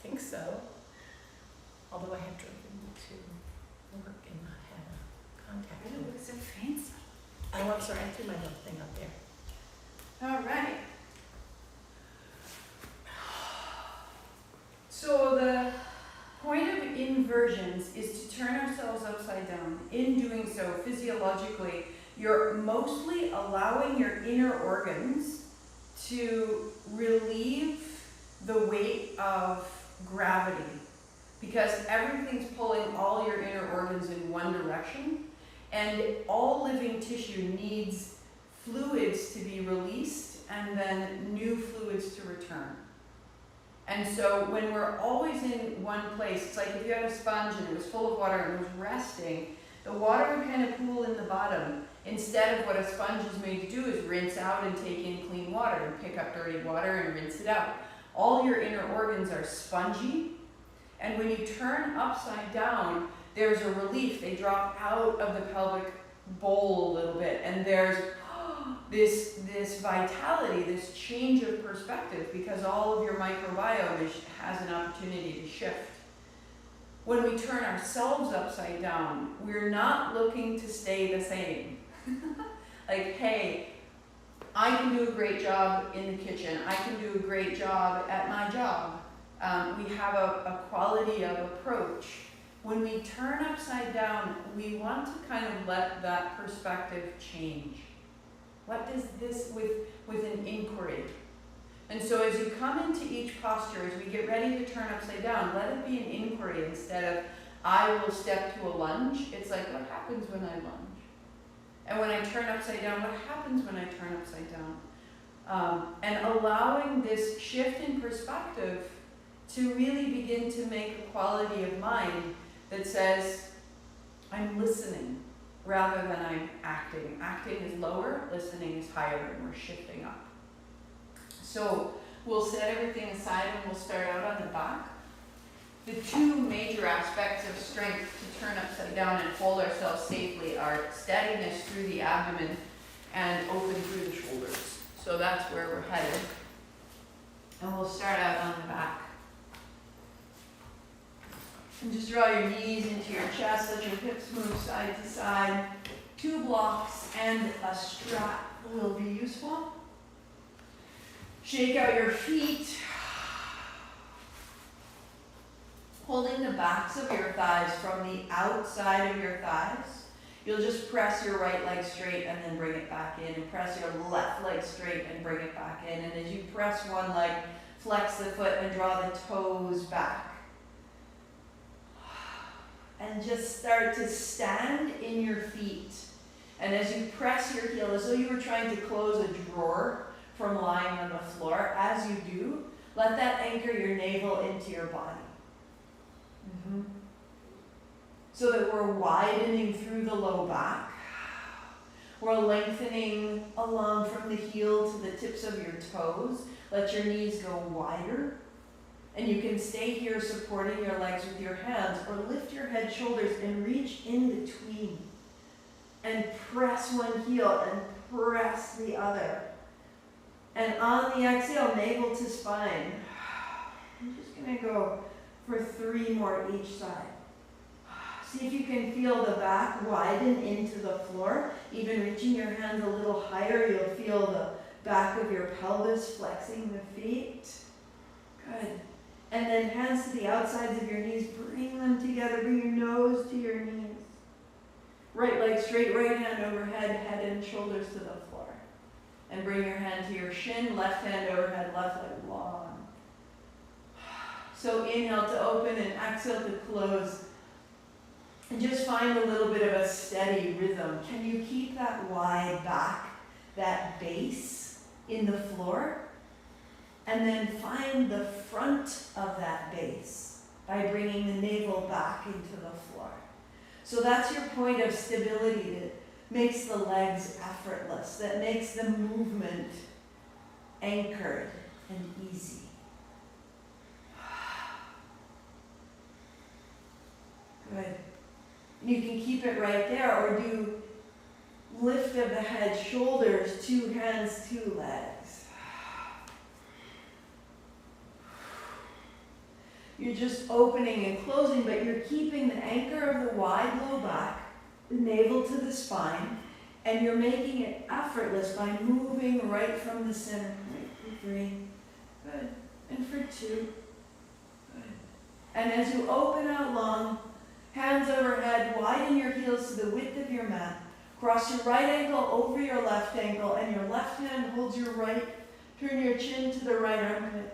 think so. Although I have driven to work and not had a contact. It looks so fancy. Oh, I'm sorry, I threw my little thing up there. All right. So the point of inversions is to turn ourselves upside down. In doing so, physiologically, you're mostly allowing your inner organs to relieve the weight of gravity, because everything's pulling all your inner organs in one direction, and all living tissue needs fluids to be released and then new fluids to return. And so when we're always in one place, it's like if you had a sponge and it was full of water and it was resting, the water would kind of pool in the bottom. Instead of what a sponge is made to do is rinse out and take in clean water and pick up dirty water and rinse it out. All your inner organs are spongy, and when you turn upside down, there's a relief. They drop out of the pelvic bowl a little bit, and there's this vitality, this change of perspective, because all of your microbiome has an opportunity to shift. When we turn ourselves upside down, we're not looking to stay the same. Like, hey, I can do a great job in the kitchen. I can do a great job at my job. We have a quality of approach. When we turn upside down, we want to kind of let that perspective change. What does this with an inquiry? And so as you come into each posture, as we get ready to turn upside down, let it be an inquiry instead of, I will step to a lunge. It's like, what happens when I lunge? And when I turn upside down, what happens when I turn upside down? And allowing this shift in perspective to really begin to make a quality of mind that says, I'm listening rather than I'm acting. Acting is lower, listening is higher, and we're shifting up. So we'll set everything aside and we'll start out on the back. The two major aspects of strength to turn upside down and hold ourselves safely are steadiness through the abdomen and open through the shoulders. So that's where we're headed. And we'll start out on the back. And just draw your knees into your chest, let your hips move side to side. 2 blocks and a strap will be useful. Shake out your feet, holding the backs of your thighs from the outside of your thighs. You'll just press your right leg straight and then bring it back in, and press your left leg straight and bring it back in. And as you press one leg, flex the foot and draw the toes back. And just start to stand in your feet. And as you press your heel, as though you were trying to close a drawer from lying on the floor, as you do, let that anchor your navel into your body. So that we're widening through the low back. We're lengthening along from the heel to the tips of your toes. Let your knees go wider. And you can stay here supporting your legs with your hands, or lift your head, shoulders, and reach in between. And press one heel and press the other. And on the exhale, navel to spine. I'm just going to go for 3 more each side. See if you can feel the back widen into the floor. Even reaching your hands a little higher, you'll feel the back of your pelvis flexing the feet. Good. And then hands to the outsides of your knees. Bring them together. Bring your nose to your knees. Right leg straight, right hand overhead, head and shoulders to the floor. And bring your hand to your shin, left hand overhead, left leg long. So inhale to open and exhale to close. And just find a little bit of a steady rhythm. Can you keep that wide back, that base in the floor? And then find the front of that base by bringing the navel back into the floor. So that's your point of stability that makes the legs effortless, that makes the movement anchored and easy. Good. You can keep it right there, or do lift of the head, shoulders, 2 hands, 2 legs. You're just opening and closing, but you're keeping the anchor of the wide low back, the navel to the spine, and you're making it effortless by moving right from the center point. For 3, good, and for 2, good. And as you open out long, hands overhead, widen your heels to the width of your mat. Cross your right ankle over your left ankle, and your left hand holds your right. Turn your chin to the right armpit.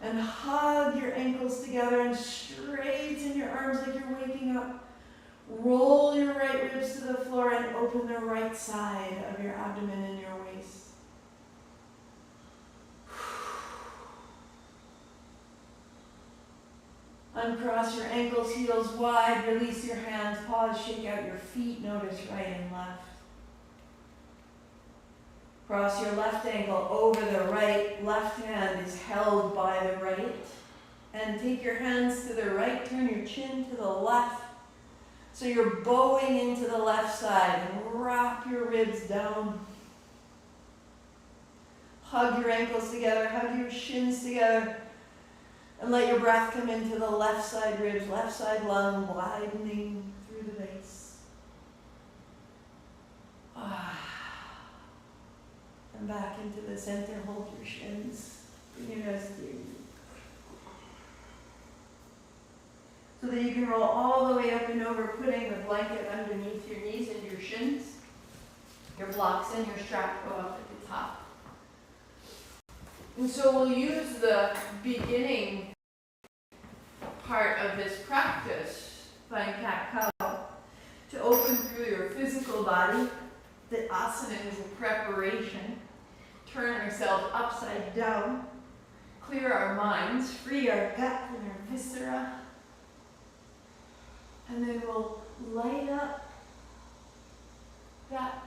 And hug your ankles together and straighten your arms like you're waking up. Roll your right ribs to the floor and open the right side of your abdomen and your waist. Uncross your ankles, heels wide, release your hands, pause, shake out your feet, notice right and left. Cross your left ankle over the right, left hand is held by the right. And take your hands to the right, turn your chin to the left. So you're bowing into the left side and wrap your ribs down. Hug your ankles together, hug your shins together. And let your breath come into the left side ribs, left side lung, widening through the base. And back into the center, hold your shins. Bring your nose to your knee. So that you can roll all the way up and over, putting the blanket underneath your knees and your shins. Your blocks and your strap go up at the top. And so we'll use the beginning part of this practice, flying cat-cow, to open through your physical body. The asana is a preparation. Turn ourselves upside down, clear our minds, free our gut and our viscera, and then we'll light up that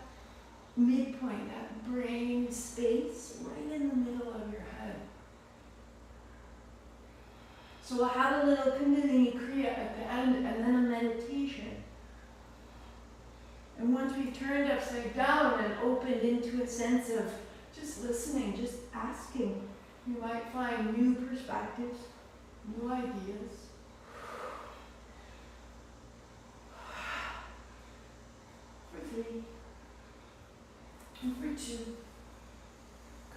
midpoint, that brain space right in the middle of your head. So we'll have a little Kundalini Kriya at the end, and then a meditation. And once we've turned upside down and opened into a sense of just listening, just asking, you might find new perspectives, new ideas. For 3. And for 2.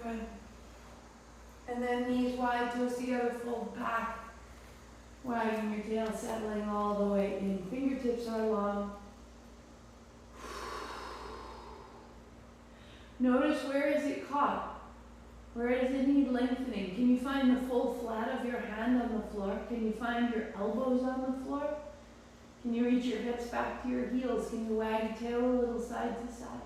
Good. And then knees wide, toes together, fold back. Widen your tail, settling all the way in. Fingertips are long. Notice, where is it caught? Where does it need lengthening? Can you find the full flat of your hand on the floor? Can you find your elbows on the floor? Can you reach your hips back to your heels? Can you wag your tail a little side to side?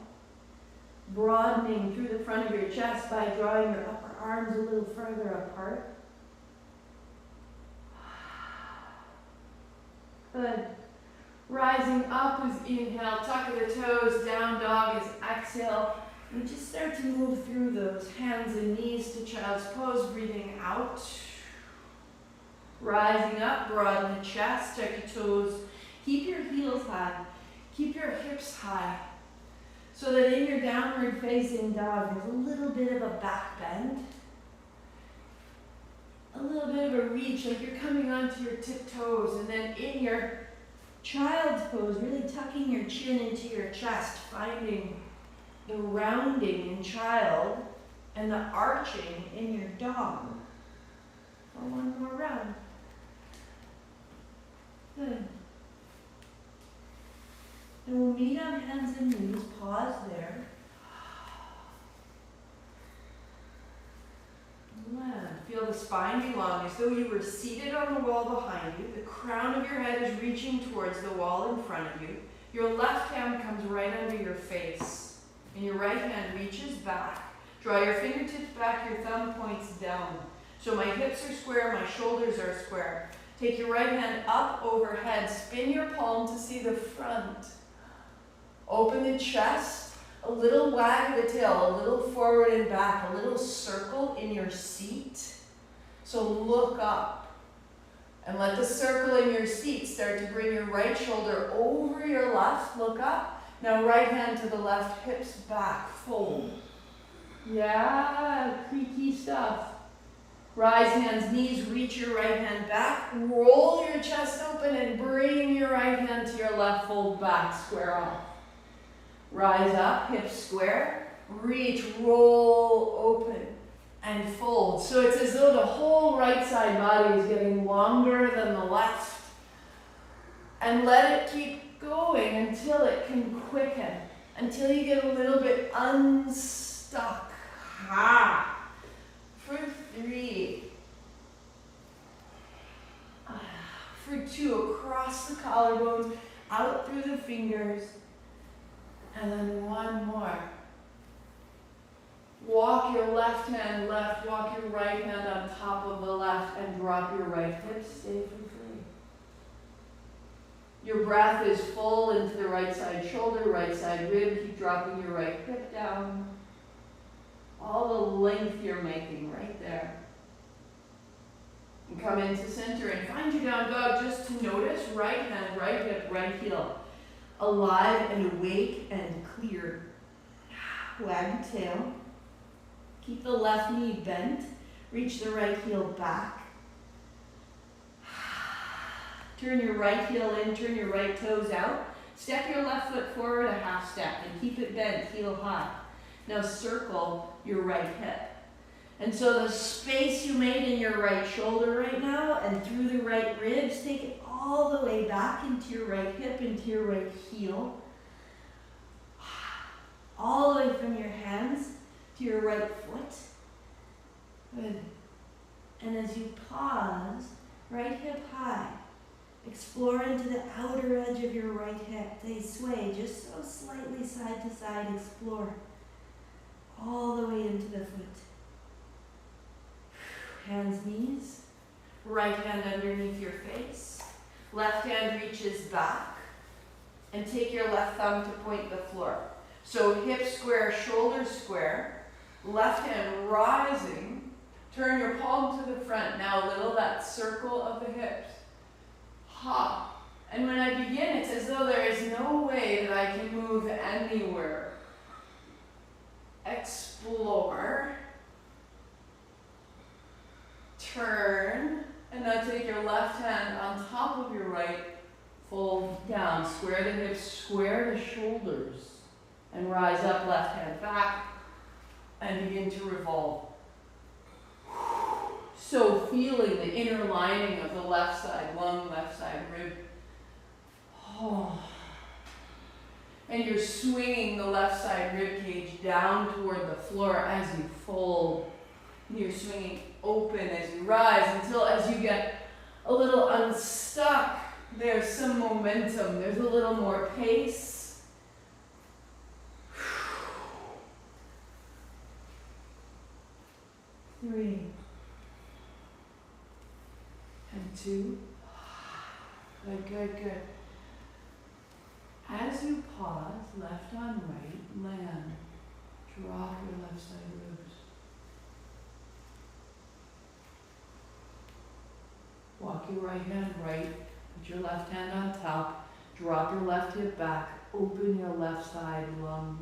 Broadening through the front of your chest by drawing your upper arms a little further apart. Good. Rising up is inhale, tuck of the toes, down dog is exhale. And just start to move through those hands and knees to child's pose, breathing out. Rising up, broaden the chest, tuck your toes. Keep your heels high, keep your hips high. So that in your downward facing dog, there's a little bit of a back bend. A little bit of a reach, like you're coming onto your tiptoes. And then in your child's pose, really tucking your chin into your chest, finding the rounding in child and the arching in your dog. For one more round. Good. And we'll meet on hands and knees. Pause there. Land. Feel the spine be long, as though you were seated on the wall behind you. The crown of your head is reaching towards the wall in front of you. Your left hand comes right under your face, and your right hand reaches back. Draw your fingertips back, your thumb points down. So my hips are square, my shoulders are square. Take your right hand up overhead, spin your palm to see the front. Open the chest, a little wag of the tail, a little forward and back, a little circle in your seat. So look up and let the circle in your seat start to bring your right shoulder over your left. Look up. Now right hand to the left, hips back, fold. Yeah, creaky stuff. Rise hands, knees, reach your right hand back, roll your chest open and bring your right hand to your left, fold back, square off. Rise up, hips square, reach, roll, open, and fold. So it's as though the whole right side body is getting longer than the left. And let it keep going until it can quicken, until you get a little bit unstuck. Ha! For 3. For 2, across the collarbones, out through the fingers. And then 1 more. Walk your left hand left, walk your right hand on top of the left, and drop your right hip, stay for 3. Your breath is full into the right side shoulder, right side rib, keep dropping your right hip down. All the length you're making right there. And come into center and find your down dog just to notice right hand, right hip, right heel. Alive and awake and clear. Wag the tail. Keep the left knee bent. Reach the right heel back. Turn your right heel in, turn your right toes out. Step your left foot forward a half step and keep it bent, heel high. Now circle your right hip. And so the space you made in your right shoulder right now and through the right ribs, take it all the way back into your right hip, into your right heel. All the way from your hands to your right foot. Good. And as you pause, right hip high. Explore into the outer edge of your right hip. They sway just so slightly side to side. Explore all the way into the foot. Hands, knees. Right hand underneath your face. Left hand reaches back. And take your left thumb to point the floor. So hip square, shoulder square. Left hand rising. Turn your palm to the front. Now little that circle of the hips. Ha. And when I begin, it's as though there is no way that I can move anywhere. Explore. Turn. And now take your left hand on top of your right. Fold down. Square the hips, square the shoulders. And rise up, left hand back. And begin to revolve. So feeling the inner lining of the left side lung, left side rib. Oh. And you're swinging the left side rib cage down toward the floor as you fold. And you're swinging open as you rise until as you get a little unstuck, there's some momentum. There's a little more pace. 3. And 2. Good, good, good. As you pause, left on right, land. Drop your left side ribs. Walk your right hand right. Put your left hand on top. Drop your left hip back. Open your left side lung.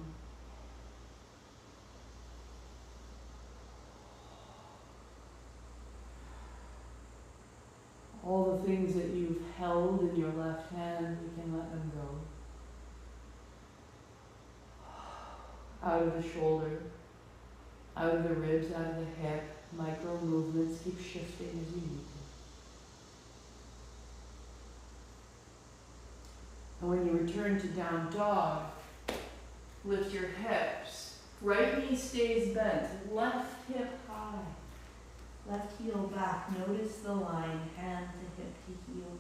All the things that you've held in your left hand, you can let them go. Out of the shoulder, out of the ribs, out of the hip. Micro movements, keep shifting as you need to. And when you return to down dog, lift your hips. Right knee stays bent, left hip high. Left heel back, notice the line, hand to hip to heel.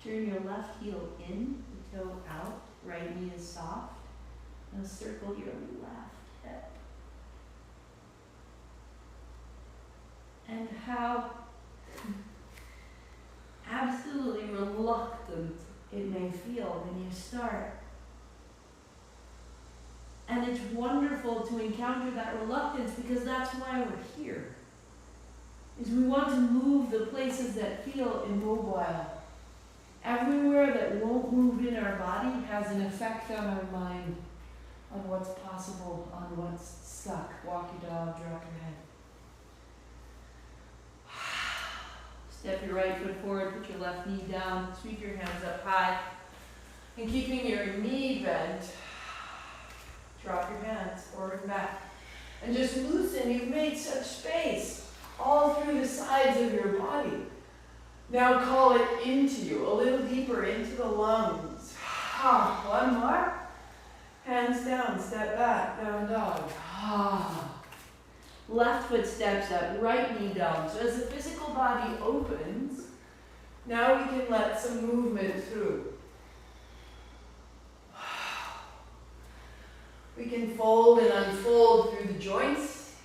Turn your left heel in, the toe out, right knee is soft. Now circle your left hip. And how absolutely reluctant it may feel when you start. And it's wonderful to encounter that reluctance because that's why we're here. Is we want to move the places that feel immobile. Everywhere that won't move in our body has an effect on our mind. on what's possible, on what's stuck. Walk your dog, drop your head. Step your right foot forward, put your left knee down, sweep your hands up high. And keeping your knee bent, drop your hands forward and back. And just loosen. You've made such space all through the sides of your body. Now call it into you, a little deeper into the lungs. One more. Hands down, step back, down dog. Left foot steps up, right knee down. So as the physical body opens, now we can let some movement through. We can fold and unfold through the joints.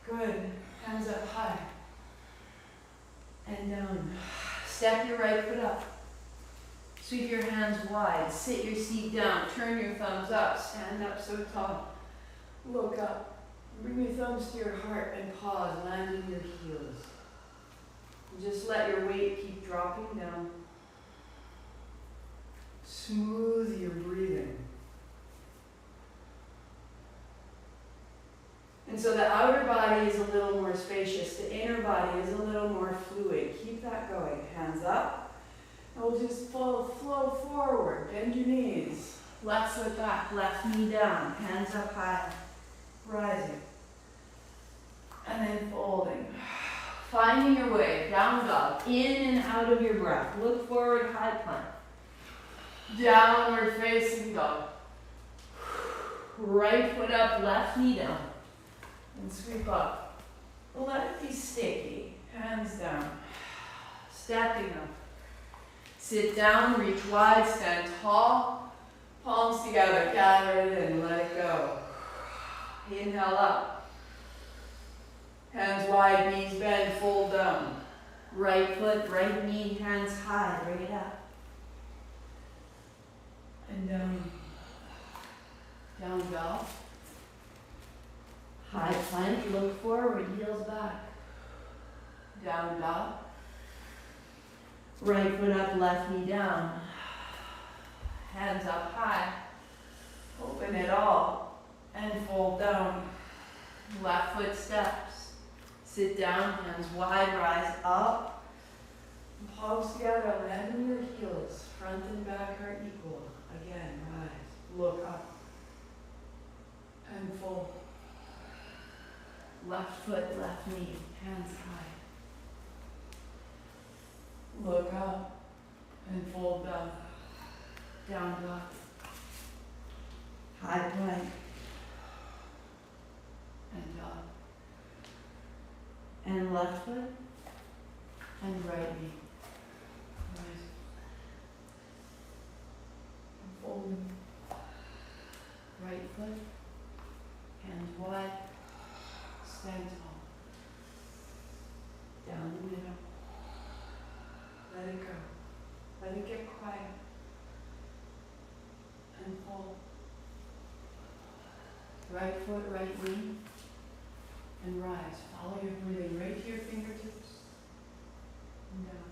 Good. Hands up high. And down. Step your right foot up. Sweep your hands wide. Sit your seat down. Turn your thumbs up. Stand up so tall. Look up. Bring your thumbs to your heart and pause. Land in your heels. And just let your weight keep dropping down. Smooth your breathing. And so the outer body is a little more spacious. The inner body is a little more fluid. Keep that going. Hands up. And we'll just flow forward. Bend your knees. Left foot back. Left knee down. Hands up high. Rising. And then folding. Finding your way. Down dog. In and out of your breath. Look forward. High plank. Downward facing dog. Right foot up. Left knee down. And sweep up. Let it be sticky. Hands down. Stepping up. Sit down, reach wide, stand tall. Palms together, gather it in, let it go. Inhale up. Hands wide, knees bend, fold down. Right foot, right knee, hands high, bring it up. And down. Down dog. High plank, look forward, heels back. Down dog. Right foot up, left knee down. Hands up high. Open it all and fold down. Left foot steps. Sit down, hands wide, rise up. Palms together, land on your heels. Front and back are equal. Again, rise. Look up. And fold. Left foot, left knee, hands high. Look up and fold down. Down dog. High plank. And dog. And left foot and right knee. Rise. And folding. Right foot. Hands wide. Stand tall. Down the middle. Let it go. Let it get quiet. And fold. Right foot, right knee. And rise. Follow your breathing right to your fingertips. And down.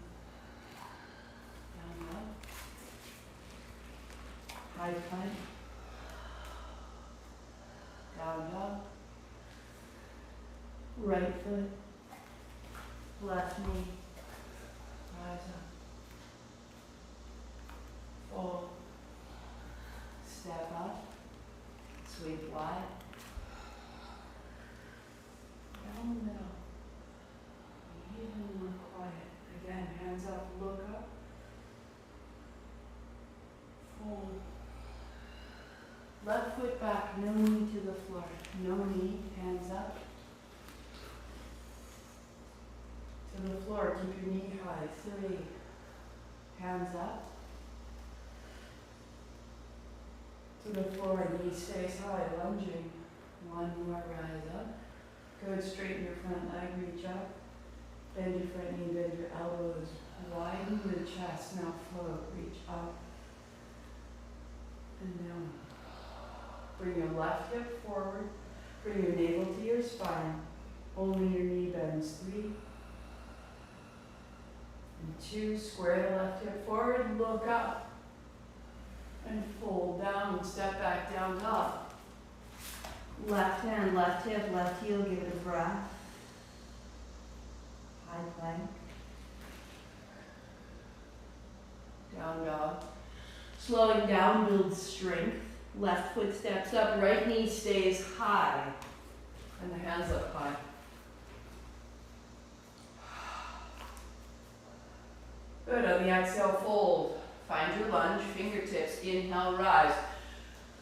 Down low. High plank. Down dog. Right foot, left knee, rise up, fold, step up, sweep wide, down the middle, even more quiet. Again, hands up, look up, fold, left foot back, no knee to the floor, no knee, hands up. To the floor, keep your knee high. 3. Hands up. To the floor, knee stays high, lunging. 1 more, rise up. Good, straighten your front leg, reach up. Bend your front knee, bend your elbows. Widen the chest, now float, reach up. And down. Bring your left hip forward. Bring your navel to your spine. Only your knee bends. 3. And 2, square the left hip forward, look up. And fold down, step back, down dog. Left hand, left hip, left heel, give it a breath. High plank. Down dog. Slowing down builds strength. Left foot steps up, right knee stays high. And the hands up high. Good, on the exhale, fold. Find your lunge, fingertips, inhale, rise.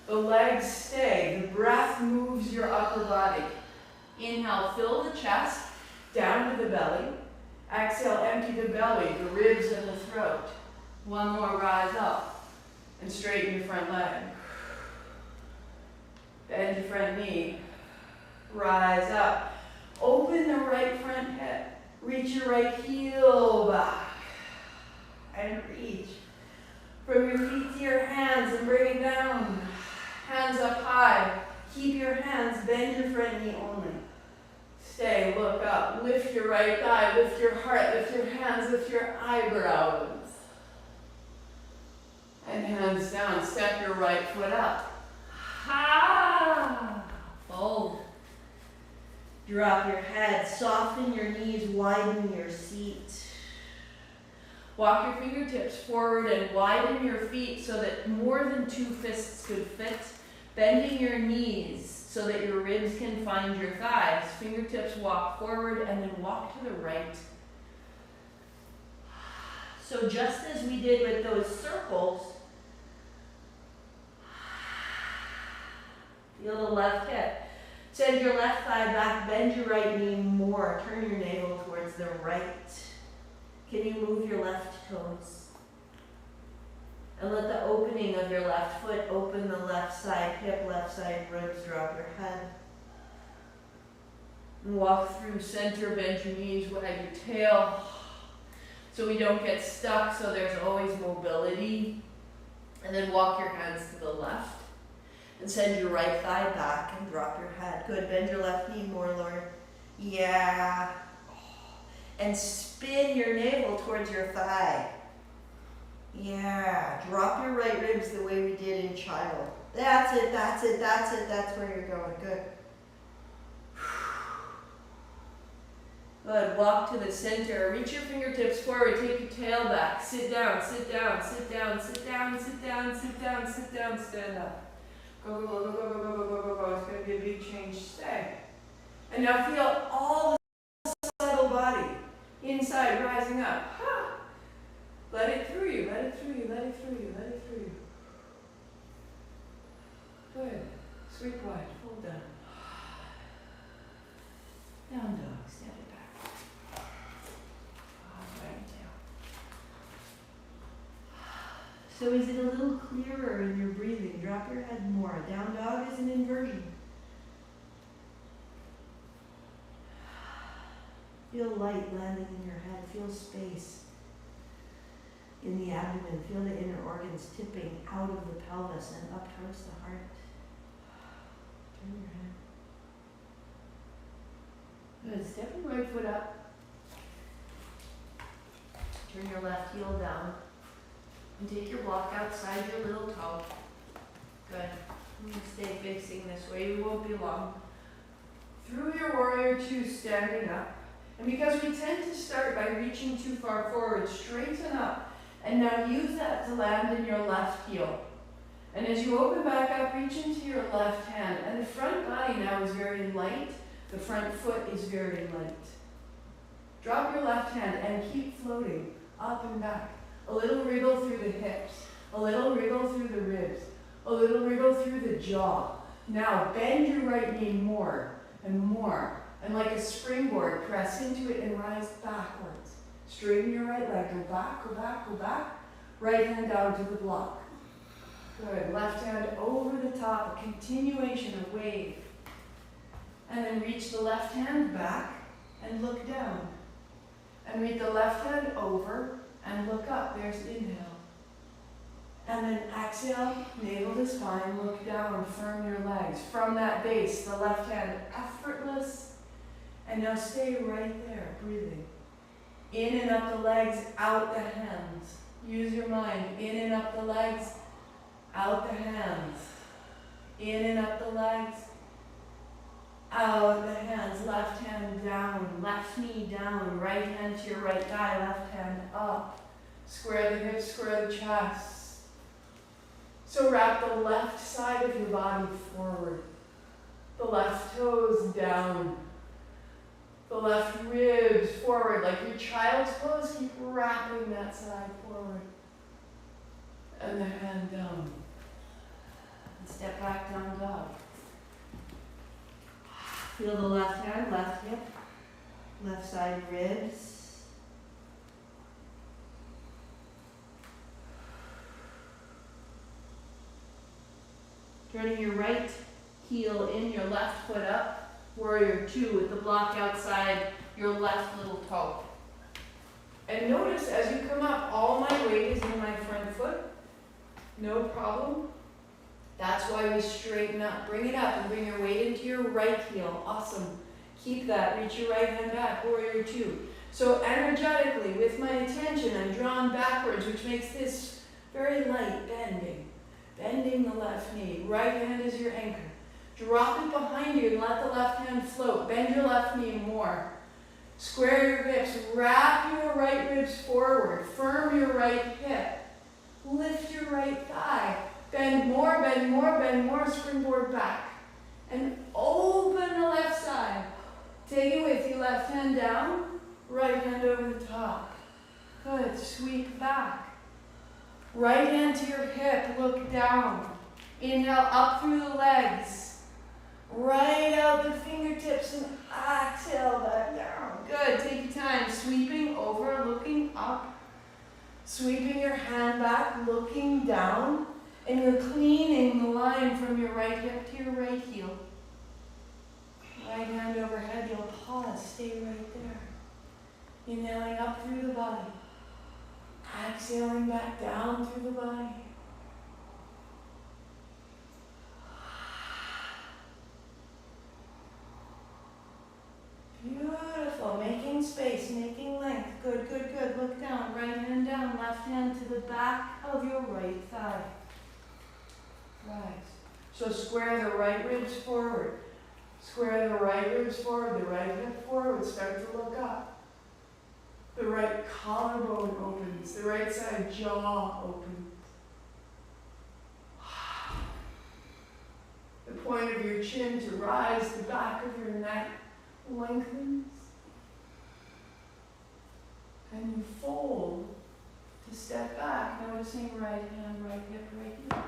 The legs stay, the breath moves your upper body. Inhale, fill the chest, down to the belly. Exhale, empty the belly, the ribs and the throat. One more, rise up and straighten your front leg. Bend your front knee, rise up. Open the right front hip, reach your right heel back. And reach from your feet to your hands and bring it down. Hands up high. Keep your hands, bend your front knee only. Stay, look up, lift your right thigh, lift your heart, lift your hands, lift your eyebrows. And hands down, step your right foot up. Ha! Fold. Drop your head, soften your knees, widen your seat. Walk your fingertips forward and widen your feet so that more than two fists could fit. Bending your knees so that your ribs can find your thighs. Fingertips walk forward and then walk to the right. So just as we did with those circles, feel the left hip. Send your left thigh back, bend your right knee more. Turn your navel towards the right. Can you move your left toes? And let the opening of your left foot open the left side hip, left side ribs, drop your head. And walk through center, bend your knees, wag your tail. So we don't get stuck, so there's always mobility. And then walk your hands to the left. And send your right thigh back and drop your head. Good, bend your left knee more, Lord. Yeah. And spin your navel towards your thigh. Yeah, drop your right ribs the way we did in child. That's it, that's it, that's it, that's where you're going, good. Good, walk to the center, reach your fingertips forward, take your tail back, sit down, sit down, sit down, sit down, sit down, sit down, sit down, stand up. Go, go, go, go, go, go, go, go, go, go, it's going to be a big change, stay. And now feel all the subtle body. Inside, rising up. Ha! Let it through you, let it through you, let it through you, let it through you. Good. Sweep wide, fold down. Down dog, stand it back. Right down. So is it a little clearer in your breathing? Drop your head more. Down dog is an inversion. Feel light landing in your head. Feel space in the abdomen. Feel the inner organs tipping out of the pelvis and up towards the heart. Turn your head. Good. Step your right foot up. Turn your left heel down. And take your block outside your little toe. Good. And stay facing this way. You won't be long. Through your warrior two, standing up. And because we tend to start by reaching too far forward, straighten up. And now use that to land in your left heel. And as you open back up, reach into your left hand. And the front body now is very light. The front foot is very light. Drop your left hand and keep floating up and back. A little wriggle through the hips. A little wriggle through the ribs. A little wriggle through the jaw. Now bend your right knee more and more. And like a springboard, press into it and rise backwards. Straighten your right leg. Go back, go back, go back. Right hand down to the block. Good. Left hand over the top. A continuation of wave. And then reach the left hand back and look down. And reach the left hand over and look up. There's inhale. And then exhale, navel to spine, look down, firm your legs. From that base, the left hand effortless. And now stay right there, breathing. In and up the legs, out the hands. Use your mind. In and up the legs, out the hands. In and up the legs, out the hands, left hand down, left knee down, right hand to your right thigh, left hand up. Square the hips, square the chest. So wrap the left side of your body forward. The left toes down. The left ribs forward, like your child's pose. Keep wrapping that side forward. And the hand down. And step back, down dog. Feel the left hand, left hip, left side ribs. Turning your right heel in, your left foot up. Warrior two with the block outside your left little toe. And notice as you come up, all my weight is in my front foot. No problem. That's why we straighten up. Bring it up and bring your weight into your right heel. Awesome. Keep that. Reach your right hand back. Warrior two. So energetically, with my attention, I'm drawn backwards, which makes this very light bending. Bending the left knee. Right hand is your anchor. Drop it behind you and let the left hand float. Bend your left knee more. Square your hips. Wrap your right ribs forward. Firm your right hip. Lift your right thigh. Bend more, bend more, bend more. Springboard back. And open the left side. Take it with you. Left hand down. Right hand over the top. Good. Sweep back. Right hand to your hip. Look down. Inhale up through the legs. Right out the fingertips and exhale back down. Good. Take your time. Sweeping over, looking up. Sweeping your hand back, looking down. And you're cleaning the line from your right hip to your right heel. Right hand overhead. You'll pause. Stay right there. Inhaling up through the body. Exhaling back down through the body. Beautiful. Making space, making length. Good, good, good. Look down. Right hand down. Left hand to the back of your right thigh. Right. So square the right ribs forward. Square the right ribs forward. The right hip forward. Start to look up. The right collarbone opens. The right side jaw opens. The point of your chin to rise. The back of your neck lengthens, and you fold to step back, noticing right hand, right hip, right heel.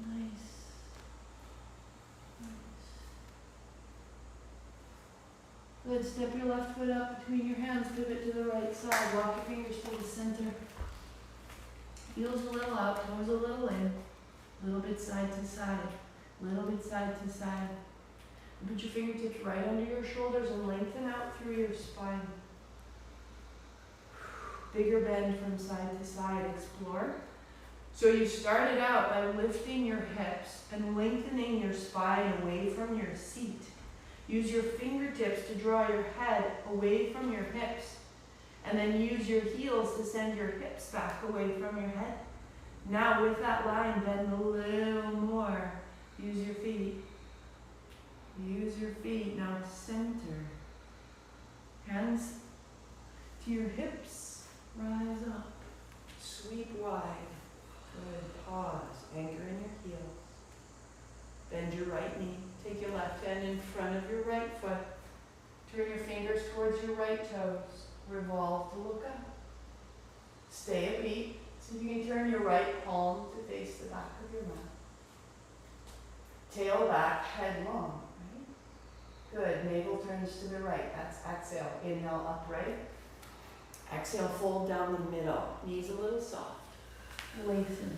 Nice. Good. Step your left foot up between your hands, pivot to the right side, walk your fingers to the center. Heels a little out, toes a little in, a little bit side to side, little bit side to side. And put your fingertips right under your shoulders and lengthen out through your spine. Bigger bend from side to side, explore. So you started out by lifting your hips and lengthening your spine away from your seat. Use your fingertips to draw your head away from your hips. And then use your heels to send your hips back away from your head. Now with that line, bend a little more. Use your feet. Use your feet. Now center. Hands to your hips. Rise up. Sweep wide. Good. Pause. Anchor in your heels. Bend your right knee. Take your left hand in front of your right foot. Turn your fingers towards your right toes. Revolve to look up. Stay a beat. So you can turn your right palm to face the back of your mat. Tail back, head long. Right? Good. Navel turns to the right. That's exhale. Inhale, upright. Exhale, fold down the middle. Knees a little soft. Lengthen.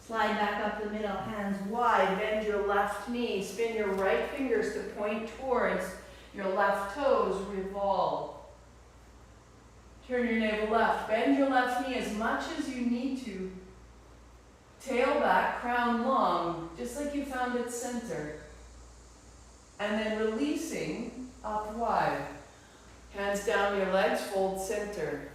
Slide back up the middle. Hands wide. Bend your left knee. Spin your right fingers to point towards your left toes. Revolve. Turn your navel left. Bend your left knee as much as you need to. Tail back, crown long, just like you found its center. And then releasing up wide. Hands down your legs, fold center.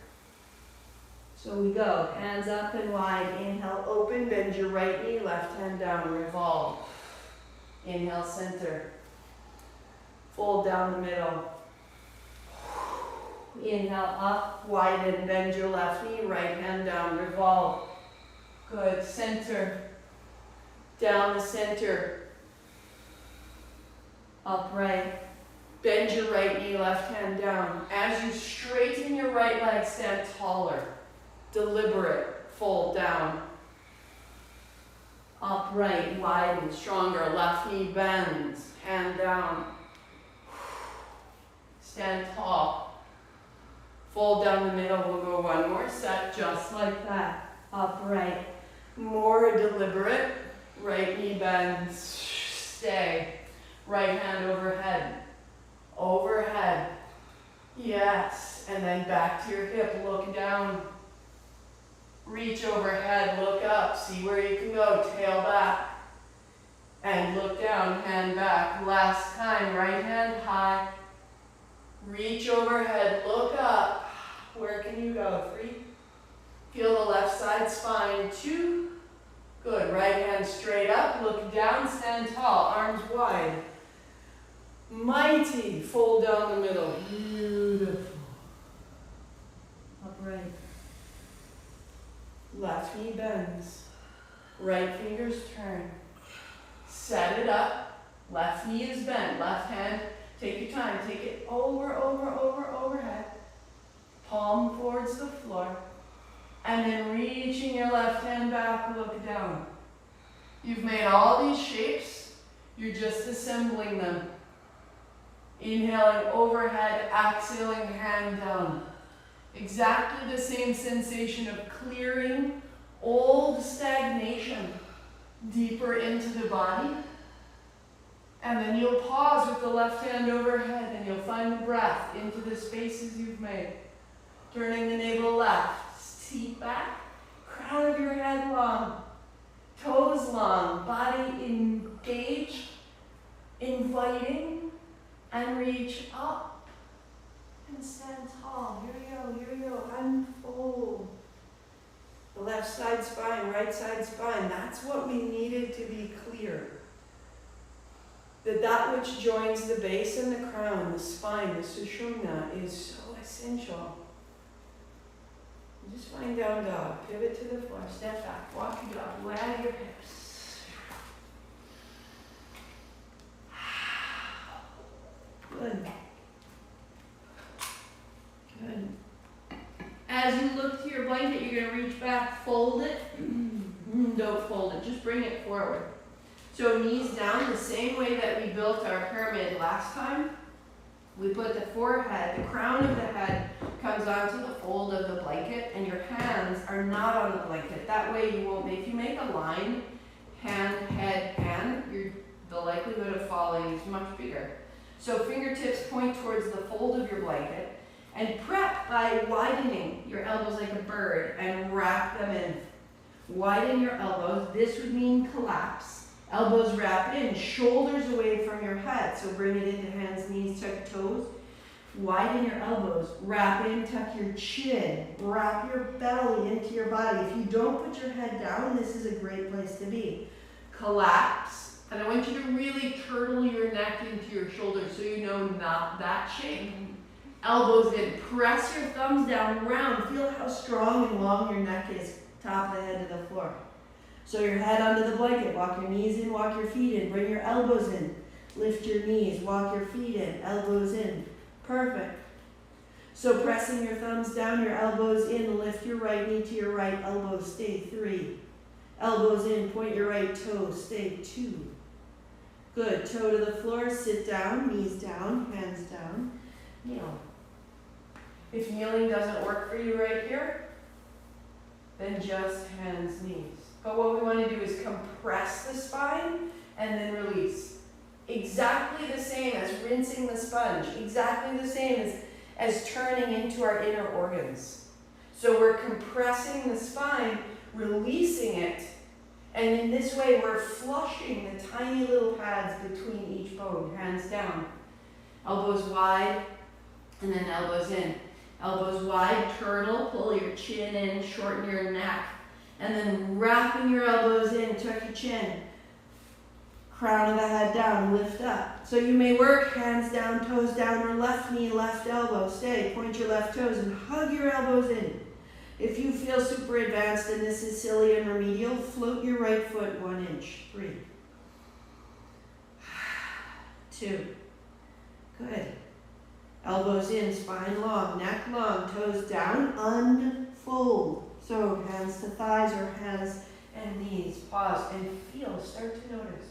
So we go, hands up and wide. Inhale, open, bend your right knee, left hand down, revolve. Inhale, center. Fold down the middle. Inhale, up, widen, bend your left knee, right hand down, revolve. Good, center. Down the center. Upright. Bend your right knee, left hand down. As you straighten your right leg, stand taller. Deliberate, fold down. Upright, widen, stronger. Left knee bends, hand down. Stand tall. Fold down the middle, we'll go one more set, just like that. Upright, more deliberate. Right knee bends, stay. Right hand overhead. Overhead. Yes. And then back to your hip, look down. Reach overhead, look up, see where you can go, tail back. And look down, hand back. Last time, right hand high. Reach overhead, look up. Where can you go? 3. Feel the left side spine. 2. Good. Right hand straight up, look down, stand tall, arms wide. Mighty. Fold down the middle. Beautiful. Upright. Left knee bends. Right fingers turn. Set it up. Left knee is bent. Left hand, take your time. Take it over, overhead. Palm towards the floor. And then reaching your left hand back, look down. You've made all these shapes. You're just assembling them. Inhaling overhead, exhaling hand down. Exactly the same sensation of clearing old stagnation deeper into the body. And then you'll pause with the left hand overhead and you'll find the breath into the spaces you've made. Turning the navel left, seat back, crown of your head long, toes long, body engaged, inviting, and reach up and stand tall. Here we go, unfold. The left side spine, right side spine, that's what we needed to be clear. That which joins the base and the crown, the spine, the sushumna, is so essential. Just find down dog, pivot to the floor, step back, walk your dog, wag your hips. Good. Good. As you look to your blanket, you're going to reach back, fold it. Don't fold it, just bring it forward. So knees down the same way that we built our pyramid last time. We put the forehead, the crown of the head comes onto the fold of the blanket and your hands are not on the blanket. That way you won't make, if you make a line, hand, head, hand, the likelihood of falling is much bigger. So fingertips point towards the fold of your blanket and prep by widening your elbows like a bird and wrap them in. Widen your elbows. This would mean collapse. Elbows wrap in, shoulders away from your head. So bring it into hands, knees, tuck your toes. Widen your elbows, wrap in, tuck your chin, wrap your belly into your body. If you don't put your head down, this is a great place to be. Collapse, and I want you to really turtle your neck into your shoulders so you know not that shape. Elbows in, press your thumbs down, round. Feel how strong and long your neck is, top of the head to the floor. So your head under the blanket, walk your knees in, walk your feet in, bring your elbows in, lift your knees, walk your feet in, elbows in. Perfect. So pressing your thumbs down, your elbows in, lift your right knee to your right elbow, stay 3. Elbows in, point your right toe, stay 2. Good, toe to the floor, sit down, knees down, hands down, kneel. If kneeling doesn't work for you right here, then just hands, knees. But what we want to do is compress the spine and then release. Exactly the same as rinsing the sponge. Exactly the same as turning into our inner organs. So we're compressing the spine, releasing it, and in this way we're flushing the tiny little pads between each bone, hands down. Elbows wide, and then elbows in. Elbows wide, turtle, pull your chin in, shorten your neck. And then wrapping your elbows in, tuck your chin. Crown of the head down, lift up. So you may work hands down, toes down, or left knee, left elbow. Stay, point your left toes and hug your elbows in. If you feel super advanced and this is silly and remedial, float your right foot 1 inch. 3. 2. Good. Elbows in, spine long, neck long, toes down, unfold. So hands to thighs or hands and knees. Pause and feel, start to notice.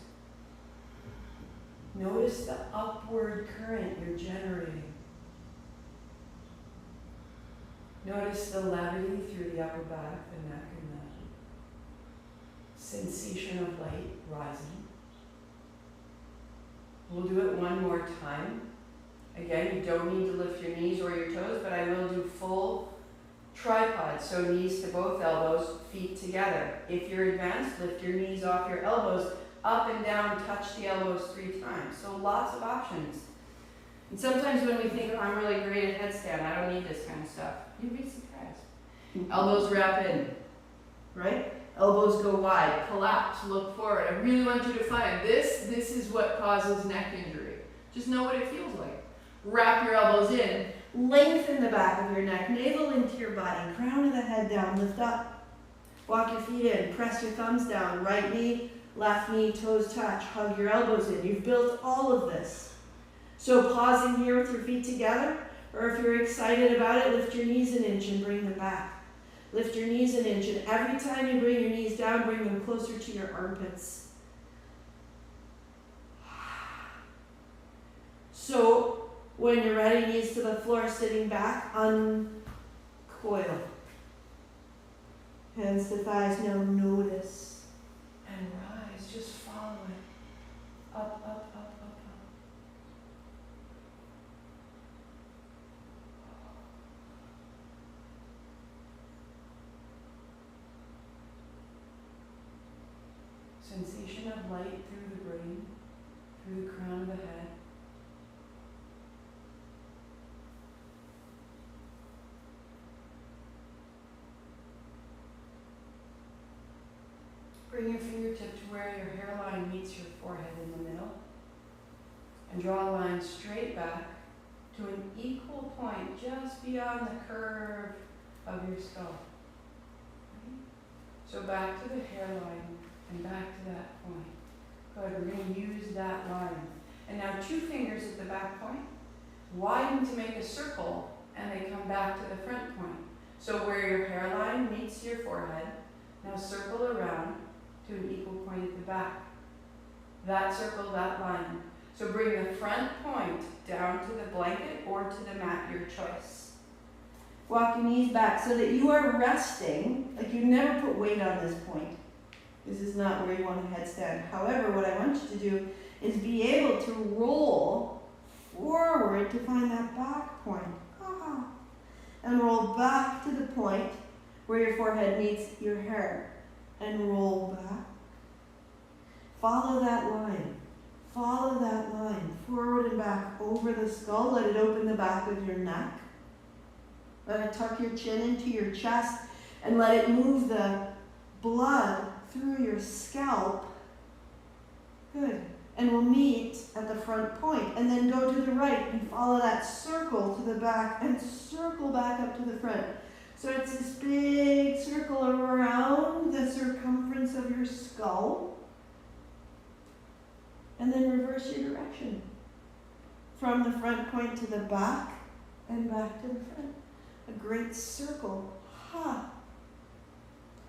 Notice the upward current you're generating. Notice the levity through the upper back, the neck, and the sensation of light rising. We'll do it one more time. Again, you don't need to lift your knees or your toes, but I will do full tripod. So knees to both elbows, feet together. If you're advanced, lift your knees off your elbows, up and down, touch the elbows 3 times. So lots of options. And sometimes when we think, oh, I'm really great at headstand, I don't need this kind of stuff, you'd be surprised. Elbows wrap in, right? Elbows go wide, collapse, look forward. I really want you to find this is what causes neck injury. Just know what it feels like. Wrap your elbows in, lengthen the back of your neck, navel into your body, crown of the head down, lift up. Walk your feet in, press your thumbs down, right knee, left knee, toes touch, hug your elbows in. You've built all of this. So pausing here with your feet together, or if you're excited about it, lift your knees 1 inch and bring them back. Lift your knees 1 inch, and every time you bring your knees down, bring them closer to your armpits. So when you're ready, knees to the floor, sitting back, uncoil. Hands to thighs, now notice. And rise, just follow it. Up, up, up, up, up. Sensation of light through the brain, through the crown of the head. Bring your fingertip to where your hairline meets your forehead in the middle. And draw a line straight back to an equal point just beyond the curve of your skull. Okay? So back to the hairline and back to that point. Good, we're going to use that line. And now 2 fingers at the back point, widen to make a circle, and they come back to the front point. So where your hairline meets your forehead, now circle around to an equal point at the back. That circle, that line. So bring the front point down to the blanket or to the mat, your choice. Walk your knees back so that you are resting, like you never put weight on this point. This is not where you want a headstand. However, what I want you to do is be able to roll forward to find that back point. And roll back to the point where your forehead meets your hair. And roll back. Follow that line. Follow that line. Forward and back over the skull. Let it open the back of your neck. Let it tuck your chin into your chest and let it move the blood through your scalp. Good. And we'll meet at the front point. And then go to the right and follow that circle to the back and circle back up to the front. So it's this big circle around the circumference of your skull. And then reverse your direction. From the front point to the back and back to the front. A great circle.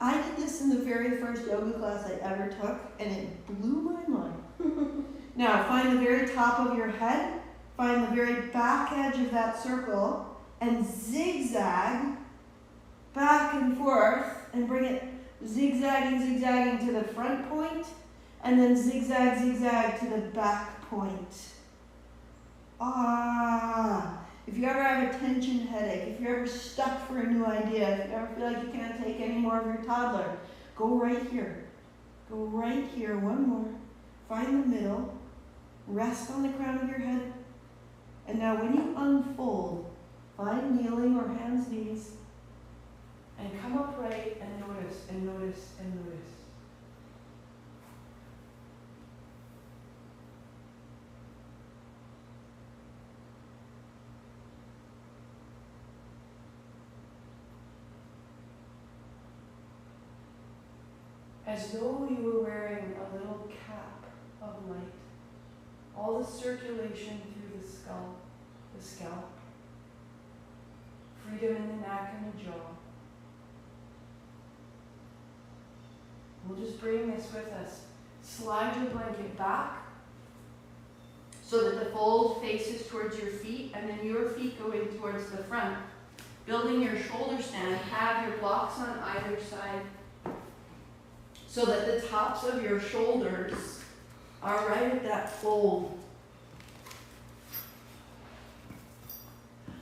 I did this in the very first yoga class I ever took, and it blew my mind. Now, find the very top of your head, find the very back edge of that circle, and zigzag back and forth, and bring it zigzagging to the front point, and then zigzag to the back point. If you ever have a tension headache, if you're ever stuck for a new idea, if you ever feel like you can't take any more of your toddler, go right here. Go right here, one more. Find the middle, rest on the crown of your head, and now when you unfold, Find kneeling or hands, knees. And come upright and notice and notice and notice. As though you were wearing a little cap of light. All the circulation through the scalp. Freedom in the neck and the jaw. We'll just bring this with us. Slide your blanket back so that the fold faces towards your feet and then your feet go in towards the front. Building your shoulder stand, have your blocks on either side so that the tops of your shoulders are right at that fold.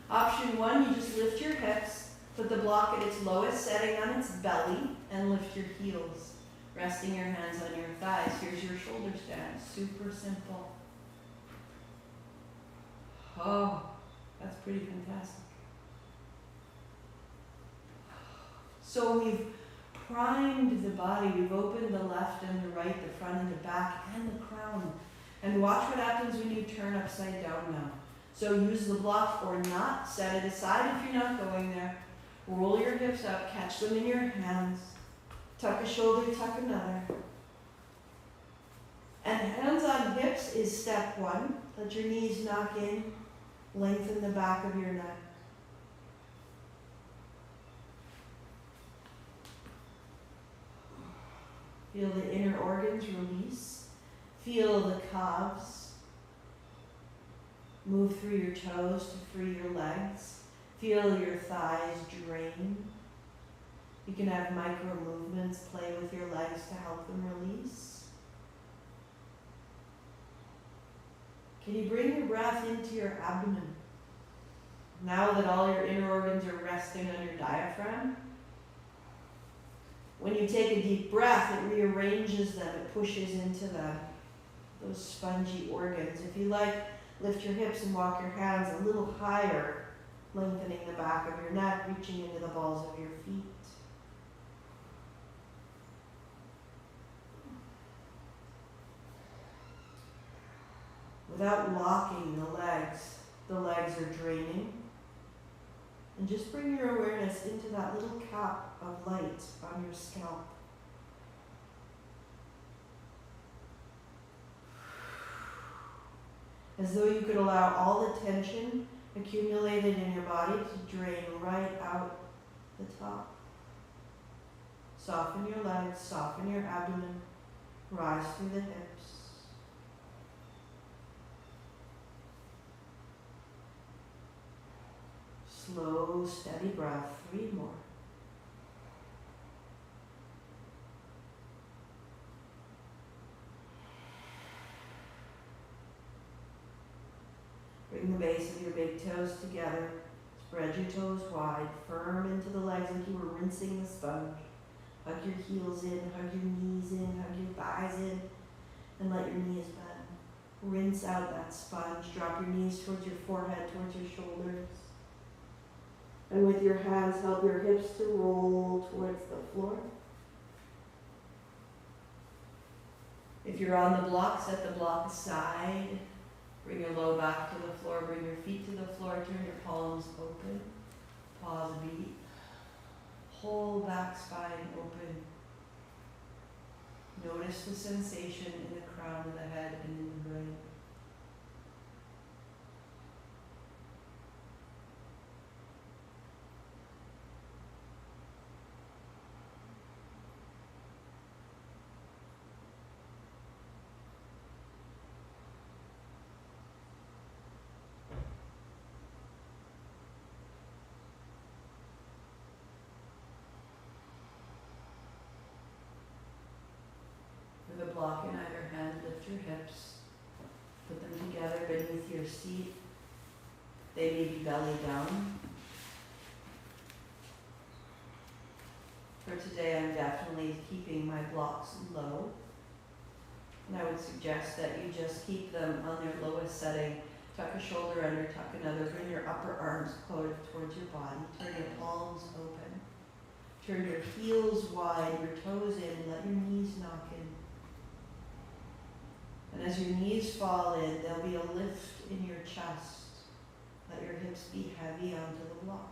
Option 1, you just lift your hips, put the block at its lowest setting on its belly, and lift your heels, resting your hands on your thighs. Here's your shoulder stand. Super simple. Oh, that's pretty fantastic. So we've primed the body. We've opened the left and the right, the front and the back, and the crown. And watch what happens when you turn upside down now. So use the block or not. Set it aside if you're not going there. Roll your hips up. Catch them in your hands. Tuck a shoulder, tuck another. And hands on hips is step 1. Let your knees knock in. Lengthen the back of your neck. Feel the inner organs release. Feel the calves. Move through your toes to free your legs. Feel your thighs drain. You can have micro movements, play with your legs to help them release. Can you bring your breath into your abdomen? Now that all your inner organs are resting on your diaphragm, when you take a deep breath, it rearranges them, it pushes into them, those spongy organs. If you like, lift your hips and walk your hands a little higher, lengthening the back of your neck, reaching into the balls of your feet. Without locking the legs are draining. And just bring your awareness into that little cap of light on your scalp. As though you could allow all the tension accumulated in your body to drain right out the top. Soften your legs, soften your abdomen, rise through the hips. Slow, steady breath. 3 more. Bring the base of your big toes together. Spread your toes wide, firm into the legs like you were rinsing the sponge. Hug your heels in, hug your knees in, hug your thighs in, and let your knees bend. Rinse out that sponge. Drop your knees towards your forehead, towards your shoulders. And with your hands, help your hips to roll towards the floor. If you're on the block, set the block aside. Bring your low back to the floor. Bring your feet to the floor. Turn your palms open. Pause a beat. Whole back spine open. Notice the sensation in the crown of the head and in the brain. With a block in either hand, lift your hips, put them together beneath your seat. They may be belly down. For today, I'm definitely keeping my blocks low. And I would suggest that you just keep them on their lowest setting Tuck a shoulder under, tuck another, bring your upper arms close towards your body, turn your palms open, turn your heels wide, your toes in, let your knees knock in. And as your knees fall in, there'll be a lift in your chest. Let your hips be heavy onto the block.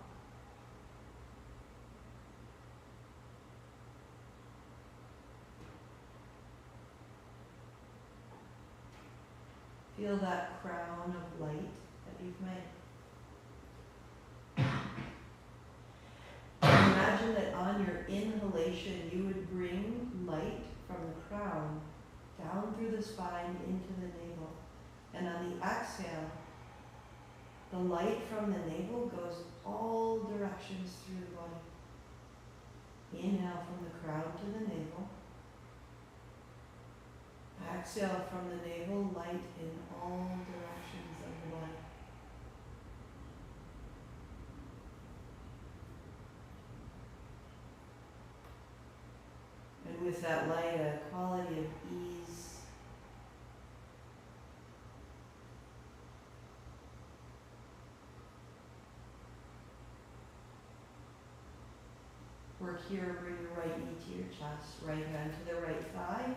Feel that crown of light that you've made. Imagine that on your inhalation, you would bring light from the crown down through the spine into the navel. And on the exhale, the light from the navel goes all directions through the body. Inhale from the crown to the navel. Exhale from the navel, light in all directions of the body. And with that light, a quality of ease. Work here, bring your right knee to your chest, right hand to the right thigh,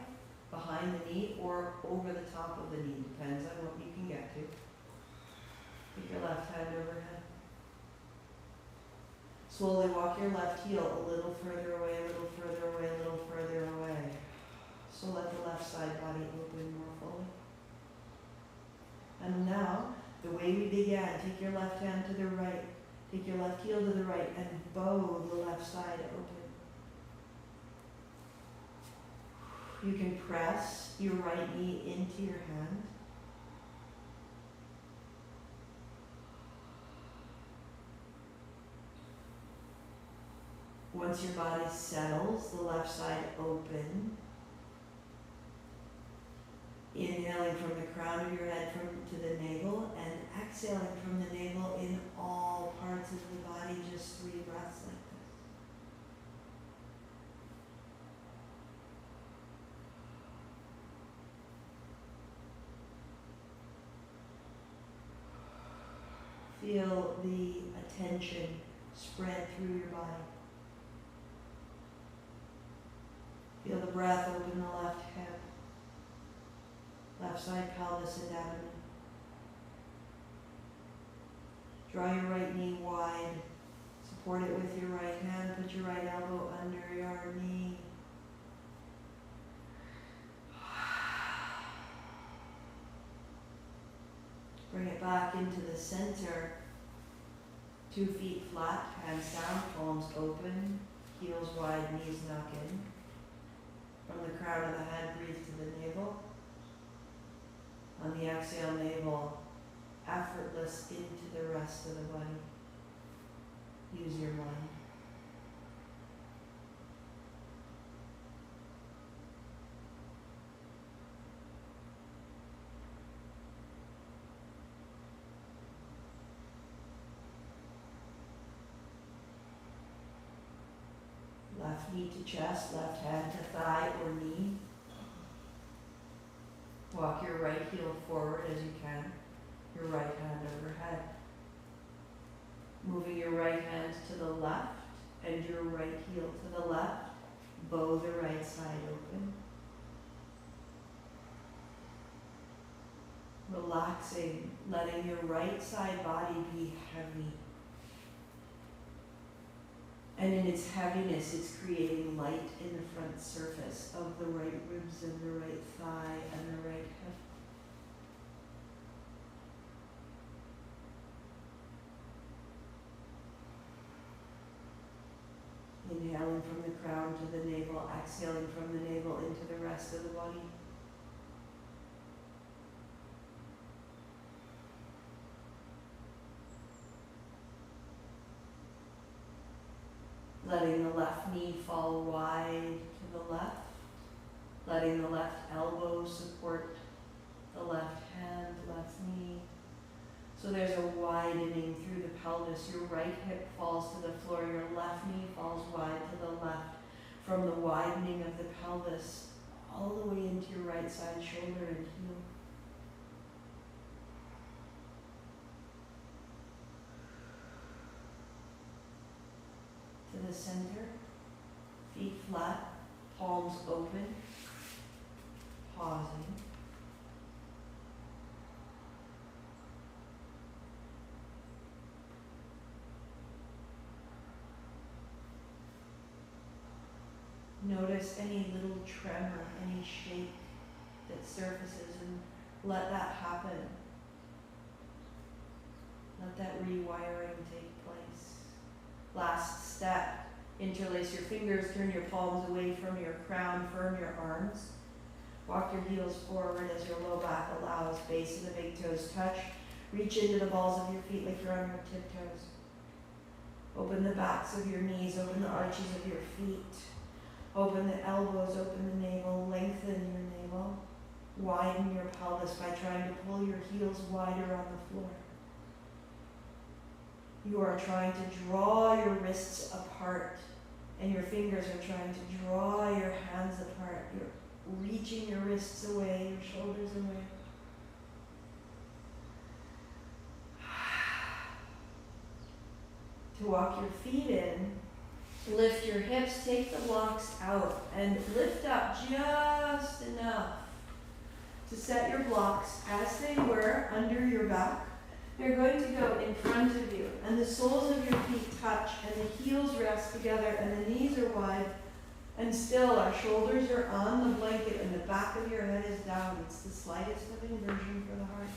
behind the knee or over the top of the knee, depends on what you can get to. Keep your left hand overhead. Slowly walk your left heel a little further away, a little further away, a little further away. So let the left side body open more fully. And now, the way we began, take your left hand to the right, take your left heel to the right, and bow the left side open. You can press your right knee into your hand. Once your body settles, the left side open. Inhaling from the crown of your head to the navel and exhaling from the navel in all parts of the body, just 3 breaths like this. Feel the attention spread through your body. Feel the breath open the left hip, left side pelvis and abdomen. Draw your right knee wide. Support it with your right hand. Put your right elbow under your knee. Bring it back into the center. 2 feet flat, hands down, palms open, heels wide, knees knock in. From the crown of the head, breathe to the navel. On the exhale, navel effortless into the rest of the body. Use your mind. Left knee to chest, left hand to thigh or knee. Walk your right heel forward as you can, your right hand overhead. Moving your right hand to the left and your right heel to the left. Bow the right side open. Relaxing, letting your right side body be heavy. And in its heaviness, it's creating light in the front surface of the right ribs and the right thigh and the right hip. Inhaling from the crown to the navel, exhaling from the navel into the rest of the body. Letting the left knee fall wide to the left. Letting the left elbow support the left hand, left knee. So there's a widening through the pelvis. Your right hip falls to the floor. Your left knee falls wide to the left. From the widening of the pelvis all the way into your right side shoulder and heel. center, feet flat, palms open, pausing. Notice any little tremor, any shake that surfaces, and let that happen. Let that rewiring take place. Last step, interlace your fingers, turn your palms away from your crown, firm your arms. Walk your heels forward as your low back allows, base of the big toes touch. Reach into the balls of your feet like you're on your tiptoes. Open the backs of your knees, open the arches of your feet. Open the elbows, open the navel, lengthen your navel. Widen your pelvis by trying to pull your heels wider on the floor. You are trying to draw your wrists apart, and your fingers are trying to draw your hands apart. You're reaching your wrists away, your shoulders away. To walk your feet in, lift your hips, take the blocks out, and lift up just enough to set your blocks as they were under your back. They're going to go in front of you, and the soles of your feet touch, and the heels rest together, and the knees are wide, and still our shoulders are on the blanket, and the back of your head is down. It's the slightest of inversion for the heart.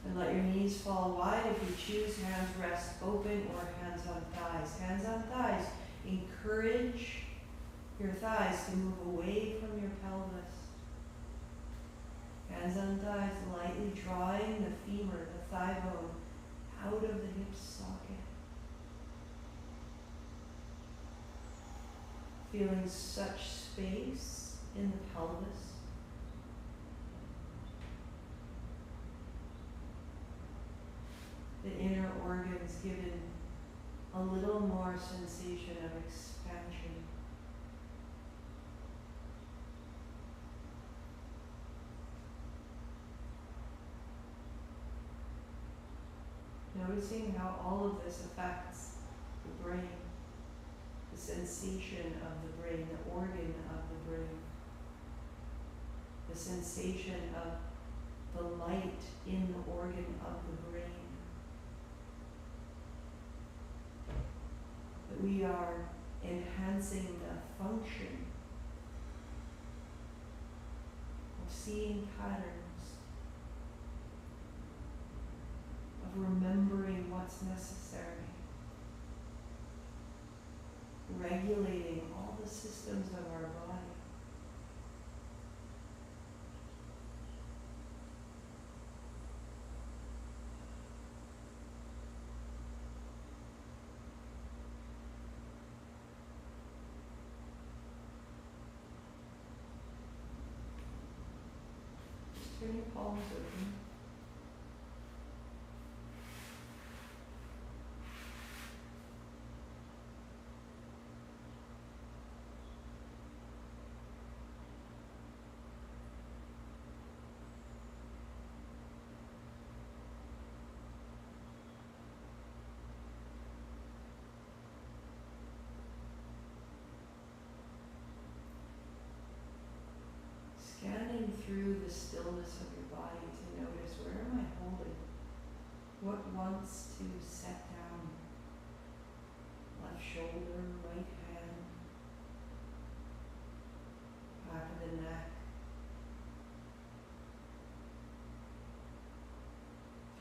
And let your knees fall wide. If you choose, hands rest open or hands on thighs. Hands on thighs. Encourage your thighs to move away from your pelvis. Hands on thighs, lightly drawing the femur, the thigh bone, out of the hip socket. Feeling such space in the pelvis. The inner organs given a little more sensation of expansion. Noticing how all of this affects the brain, the sensation of the brain, the organ of the brain, the sensation of the light in the organ of the brain. That we are enhancing the function of seeing patterns, of remembering what's necessary, regulating all the systems of our body. Just turn your palms open. Scanning through the stillness of your body to notice, where am I holding? What wants to set down? Left shoulder, right hand, back of the neck.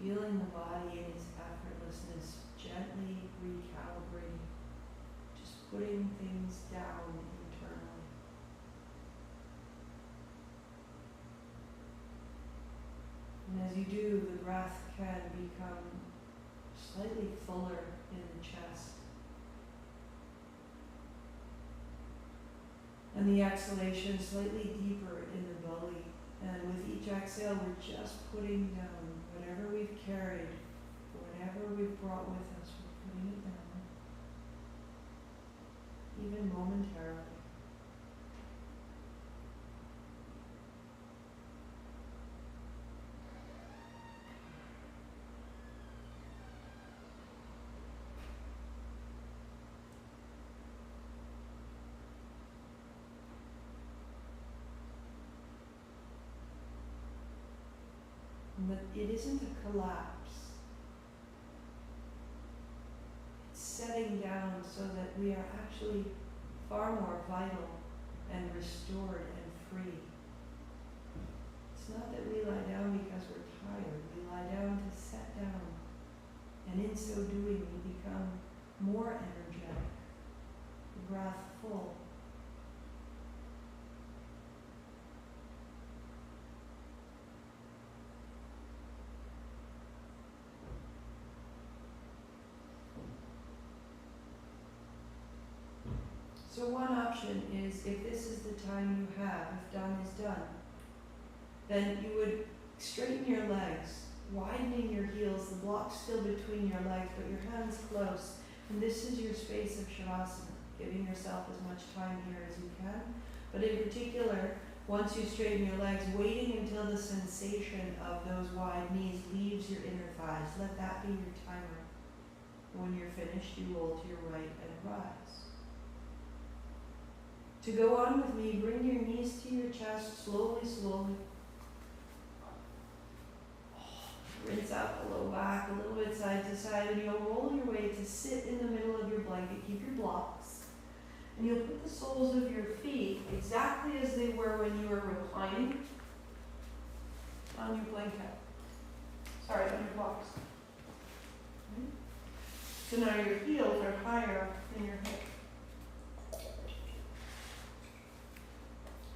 Feeling the body in its effortlessness, gently recalibrating, just putting things down internally. And as you do, the breath can become slightly fuller in the chest. And the exhalation slightly deeper in the belly. And with each exhale, we're just putting down whatever we've carried, whatever we've brought with us, we're putting it down, even momentarily. And that it isn't a collapse. It's setting down so that we are actually far more vital and restored and free. It's not that we lie down because we're tired. We lie down to set down. And in so doing, we become more energetic, wrathful. So one option is, if this is the time you have, if done is done, then you would straighten your legs, widening your heels, the block's still between your legs, but your hands close. And this is your space of Shavasana, giving yourself as much time here as you can. But in particular, once you straighten your legs, waiting until the sensation of those wide knees leaves your inner thighs. Let that be your timer. When you're finished, you roll to your right and rise. To go on with me, bring your knees to your chest, slowly, slowly. Rinse out the low back, a little bit side to side, and you'll roll your way to sit in the middle of your blanket. Keep your blocks. And you'll put the soles of your feet exactly as they were when you were reclining on your blanket. Sorry, on your blocks. Okay. So now your heels are higher than your hip.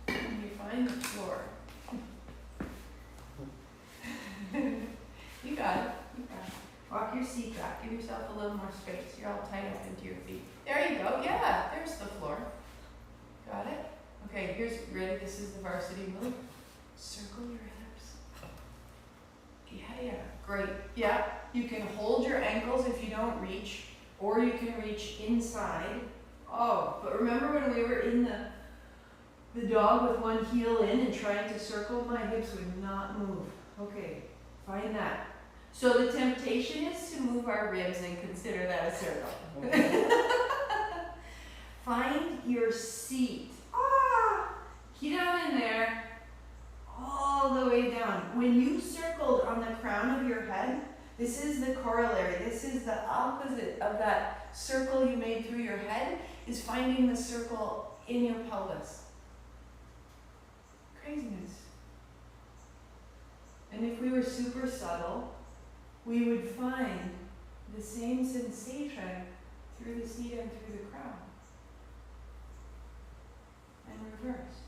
And you find the floor. You got it. You got it. Walk your seat back. Give yourself a little more space. You're all tied up into your feet. There you go. Yeah, there's the floor. Got it? Okay, here's ready. This is the varsity move. Circle your hips. Yeah. Great. Yeah. You can hold your ankles if you don't reach, or you can reach inside. Oh, but remember when we were in the dog with one heel in and trying to circle, my hips would not move. Okay, find that. So the temptation is to move our ribs and consider that a circle. Find your seat. Get down in there, all the way down. When you circled on the crown of your head, this is the corollary. This is the opposite of that circle you made through your head, is finding the circle in your pelvis. Craziness. And if we were super subtle, we would find the same sensation through the seat and through the crown. And reverse.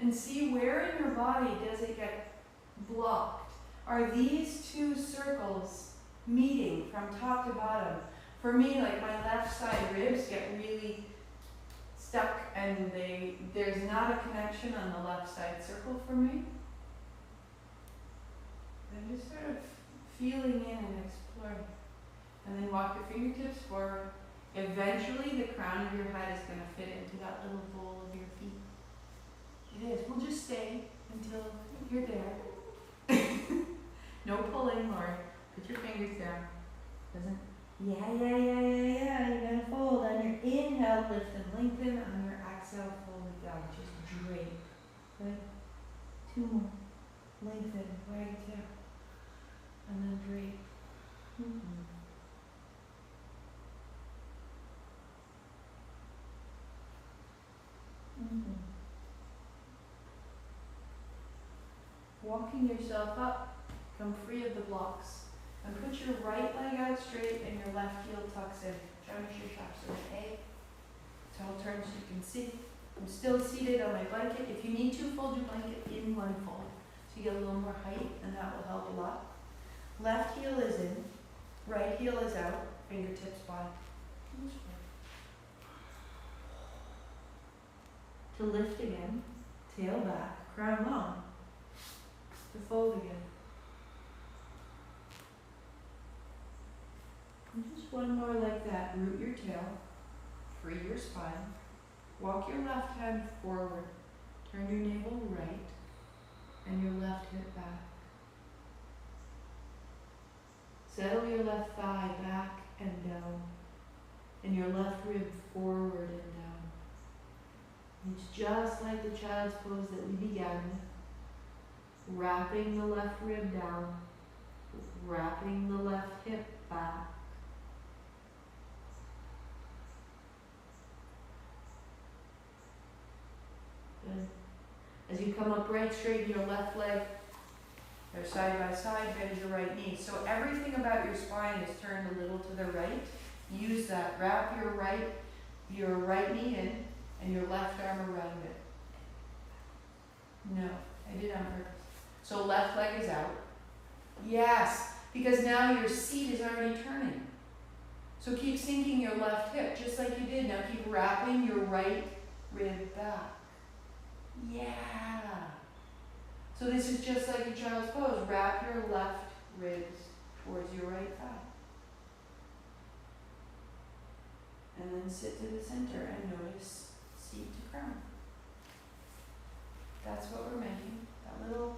And see where in your body does it get blocked. Are these two circles meeting from top to bottom? For me, like my left side ribs get really stuck and there's not a connection on the left side circle for me. I'm just sort of feeling in and exploring. And then walk your fingertips forward. Eventually the crown of your head is going to fit into that little bowl of your feet. It is. We'll just stay until you're there. No pulling, Lori. Put your fingers down. Doesn't. Yeah. You're going to fold on your inhale, lift and lengthen. On your exhale, fold it down. Just drape. Good. 2 more. Lengthen. Wag it down. And then drape. Walking yourself up, come free of the blocks. And put your right leg out straight and your left heel tucks in. Janushirsasana A. Tall turn so you can see. I'm still seated on my blanket. If you need to, fold your blanket in one fold. So you get a little more height, and that will help a lot. Left heel is in. Right heel is out. Fingertips by. To lift again. Tail back. Crown long. To fold again. And just one more like that. Root your tail. Free your spine. Walk your left hand forward. Turn your navel right. And your left hip back. Settle your left thigh back and down. And your left rib forward and down. It's just like the child's pose that we began with. Wrapping the left rib down, wrapping the left hip back. Good. As you come up right, straighten your left leg. They're side by side, bend your right knee. So everything about your spine is turned a little to the right. Use that. Wrap your right knee in and your left arm around it. No, I did on purpose. So left leg is out. Yes, because now your seat is already turning. So keep sinking your left hip, just like you did. Now keep wrapping your right rib back. Yeah. So this is just like a child's pose. Wrap your left ribs towards your right thigh. And then sit to the center and notice seat to crown. That's what we're making, that little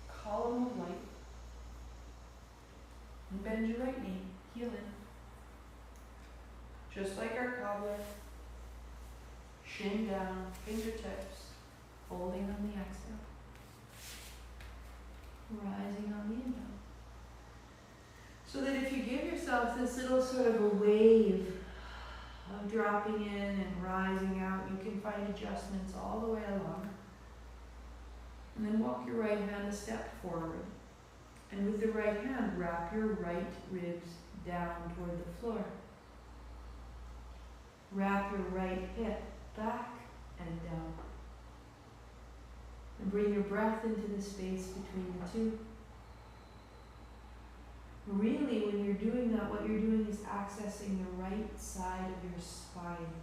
column of light. And bend your right knee, heel in. Just like our cobbler. Shin down, fingertips, folding on the exhale. Rising on the inhale. So that if you give yourself this little sort of a wave of dropping in and rising out, you can find adjustments all the way along. And then walk your right hand a step forward. And with the right hand, wrap your right ribs down toward the floor. Wrap your right hip back and down. And bring your breath into the space between the two. Really, when you're doing that, what you're doing is accessing the right side of your spine.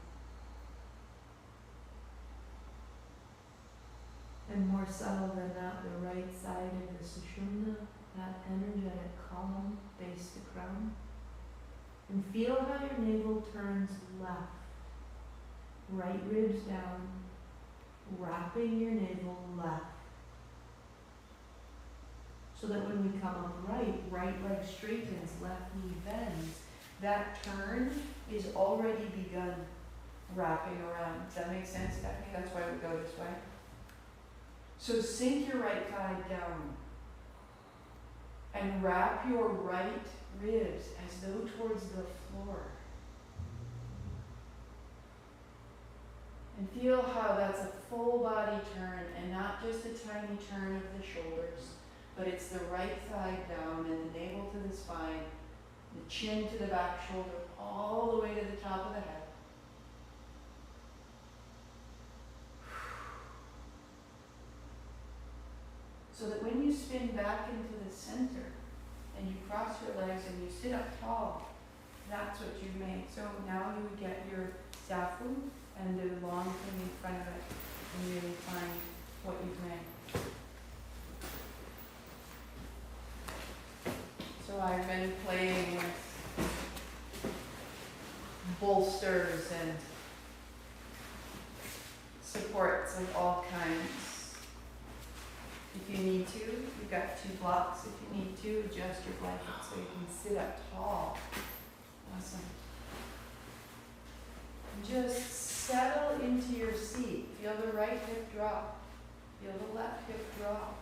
And more subtle than that, the right side of the Sushumna, that energetic column, base to crown. And feel how your navel turns left. Right ribs down, wrapping your navel left. So that when we come up right leg straightens, left knee bends. That turn is already begun wrapping around. Does that make sense, Stephanie? That's why we go this way. So sink your right thigh down and wrap your right ribs as though towards the floor. And feel how that's a full body turn and not just a tiny turn of the shoulders, but it's the right thigh down and the navel to the spine, the chin to the back shoulder, all the way to the top of the head. So that when you spin back into the center and you cross your legs and you sit up tall, that's what you've made. So now you would get your safu and the long thing in front of it and really find what you've made. So I've been playing with bolsters and supports of all kinds. If you need to, you've got 2 blocks. If you need to, adjust your blanket so you can sit up tall. Awesome. Just settle into your seat. Feel the right hip drop. Feel the left hip drop.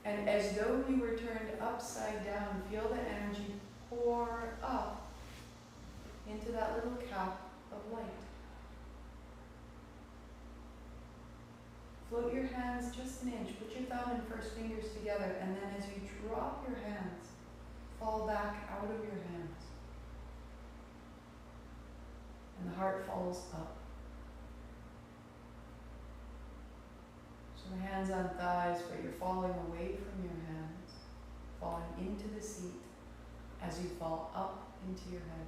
And as though we were turned upside down, feel the energy pour up into that little cap of light. Float your hands just an inch. Put your thumb and first fingers together, and then as you drop your hands, fall back out of your hands. And the heart falls up. So the hands on thighs, but you're falling away from your hands, falling into the seat as you fall up into your head.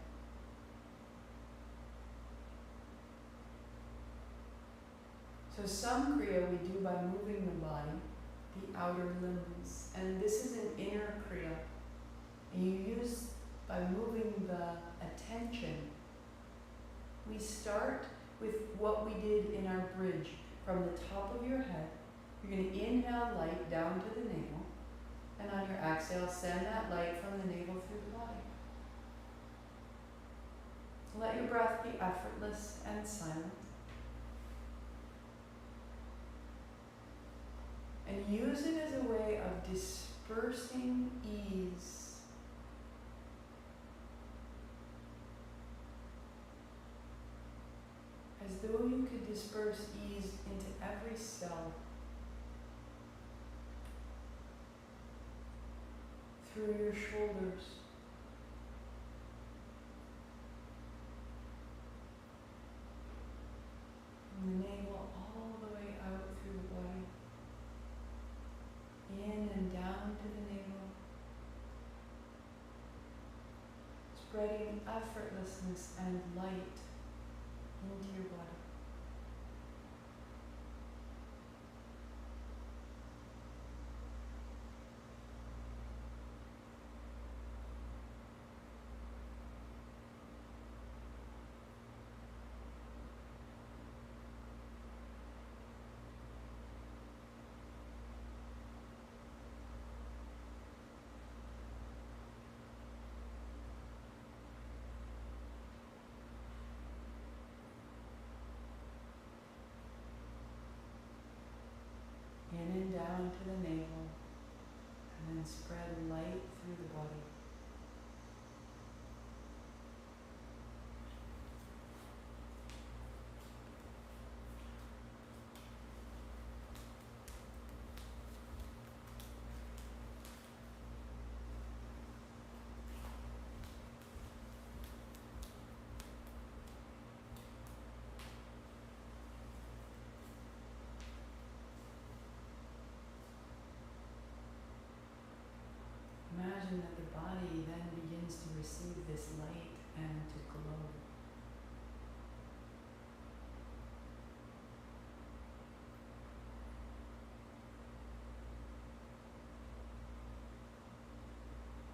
So some Kriya we do by moving the body, the outer limbs, and this is an inner Kriya. And you use, by moving the attention, we start with what we did in our bridge. From the top of your head, you're going to inhale light down to the navel, and on your exhale, send that light from the navel through the body. Let your breath be effortless and silent. And use it as a way of dispersing ease. As though you could disperse ease into every cell. Through your shoulders. From the navel all the way out through the body. In and down to the navel. Spreading effortlessness and light into your body. In and down to the navel, and then spread light through the body. Imagine that the body then begins to receive this light and to glow.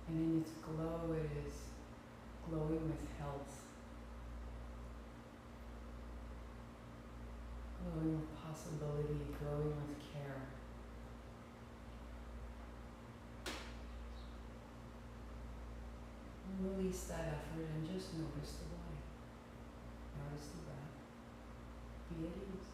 And in its glow, it is glowing with health, glowing with possibility, glowing with care. Release that effort and just notice the body. Notice the breath. Be at ease.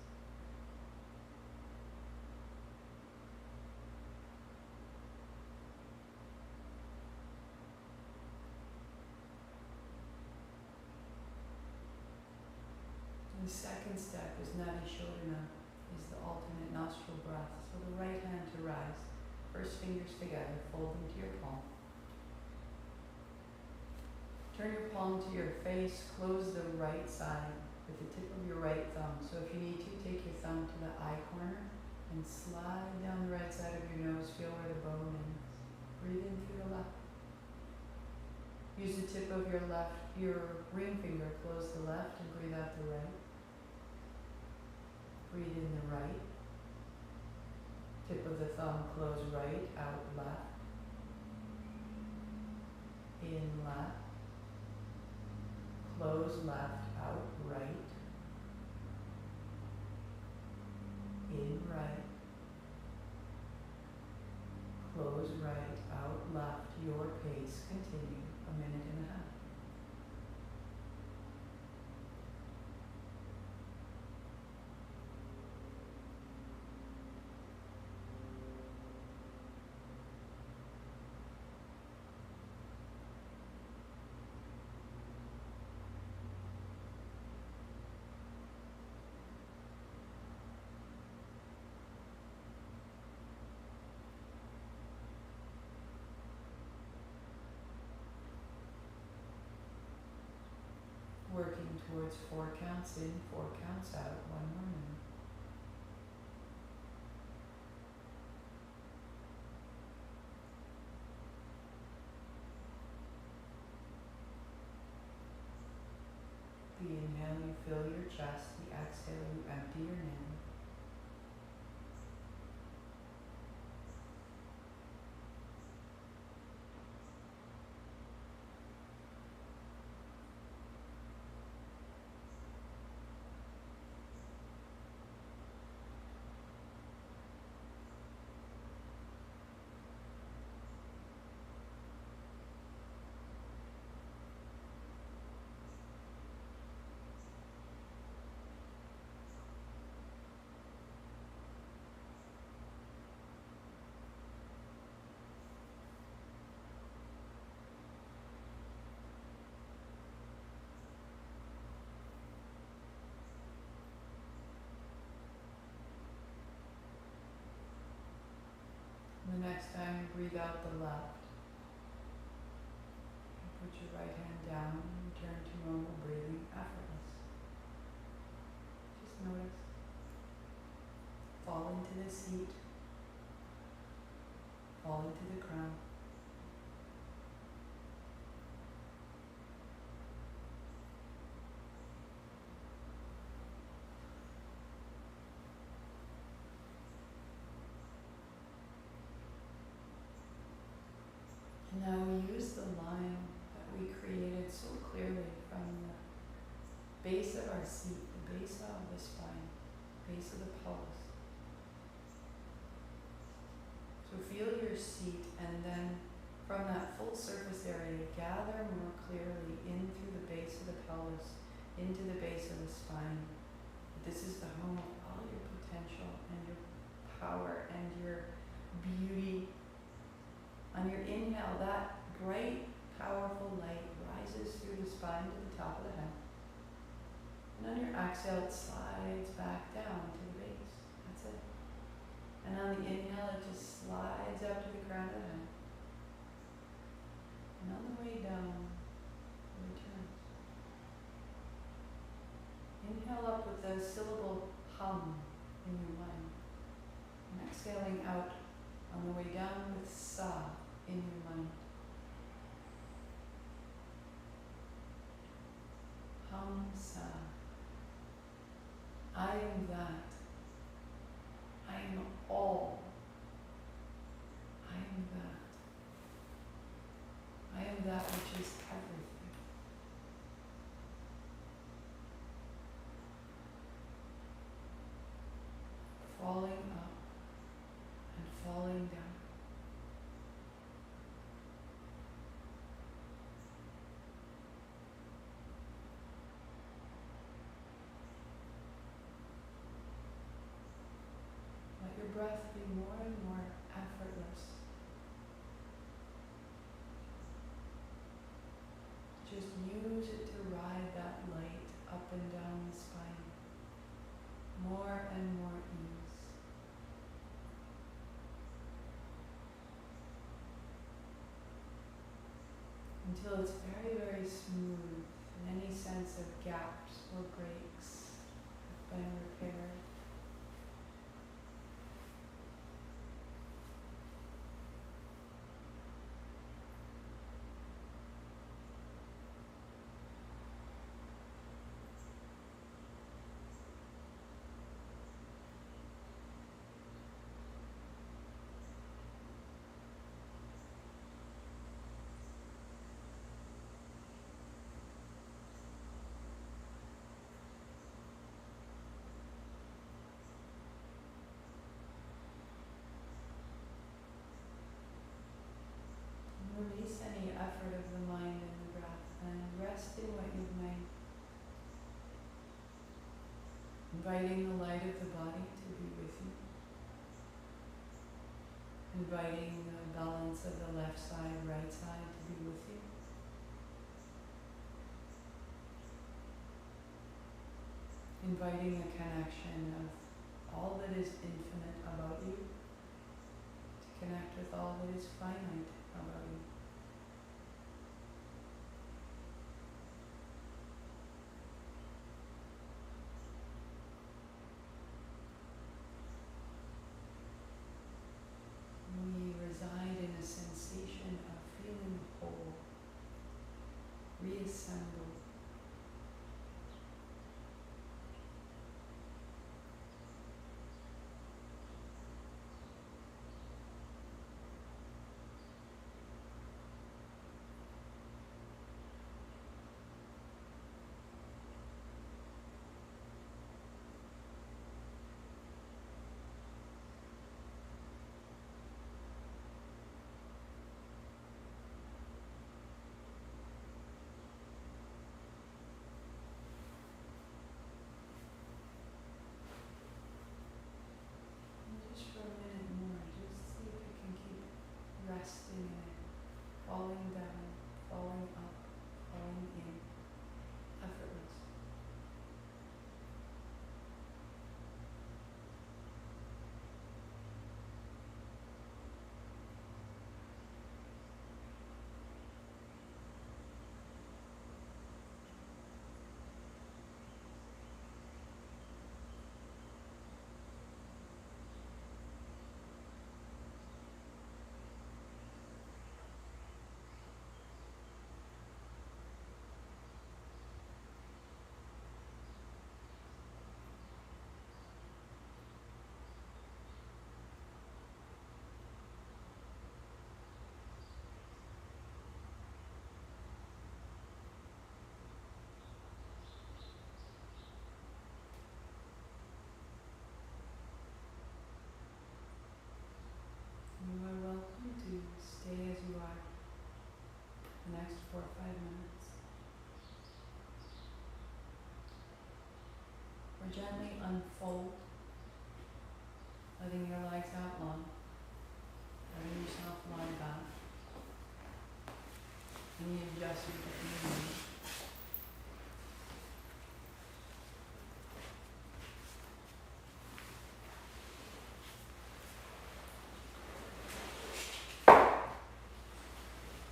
The second step is Nadi Shodhana, is the alternate nostril breath. So the right hand to rise, first fingers together, fold into your palm. Turn your palm to your face, close the right side with the tip of your right thumb. So if you need to, take your thumb to the eye corner and slide down the right side of your nose, feel where the bone is. Breathe in through the left. Use the tip of your ring finger, close the left and breathe out the right. Breathe in the right. Tip of the thumb, close right, out left. In left. Close left, out right. In right. Close right, out left. Your pace. Continue. 1.5 minutes. Working towards 4 counts in, 4 counts out, 1 more minute. The inhale, you fill your chest. The exhale, you empty your name. breathe out the left. Put your right hand down and return to normal breathing, effortless. Just notice. Fall into the seat. Fall into the crown. And now we use the line that we created so clearly from the base of our seat, the base of the spine, base of the pelvis. So feel your seat, and then from that full surface area, gather more clearly in through the base of the pelvis, into the base of the spine. This is the home of all your potential and your power and your beauty. On your inhale, that bright, powerful light rises through the spine to the top of the head. And on your exhale, it slides back down to the base. That's it. And on the inhale, it just slides up to the crown of the head. And on the way down, it returns. Inhale up with the syllable hum in your mind. And exhaling out on the way down with sa in your mind. Hum sa. I am that. I am all. I am that. I am that which is everything. Falling up and falling down. Let your breath be more and more effortless. Just use it to ride that light up and down the spine. More and more ease. Until it's very, very smooth, and any sense of gaps or breaks have been repaired. Release any effort of the mind and the breath, and rest in what you've made. Inviting the light of the body to be with you. Inviting the balance of the left side, right side to be with you. Inviting a connection of all that is infinite about you to connect with all that is finite about you. We reside in a sensation of feeling whole, reassembled. or gently unfold, letting your legs out long, letting yourself lie back. Any adjustment that you need.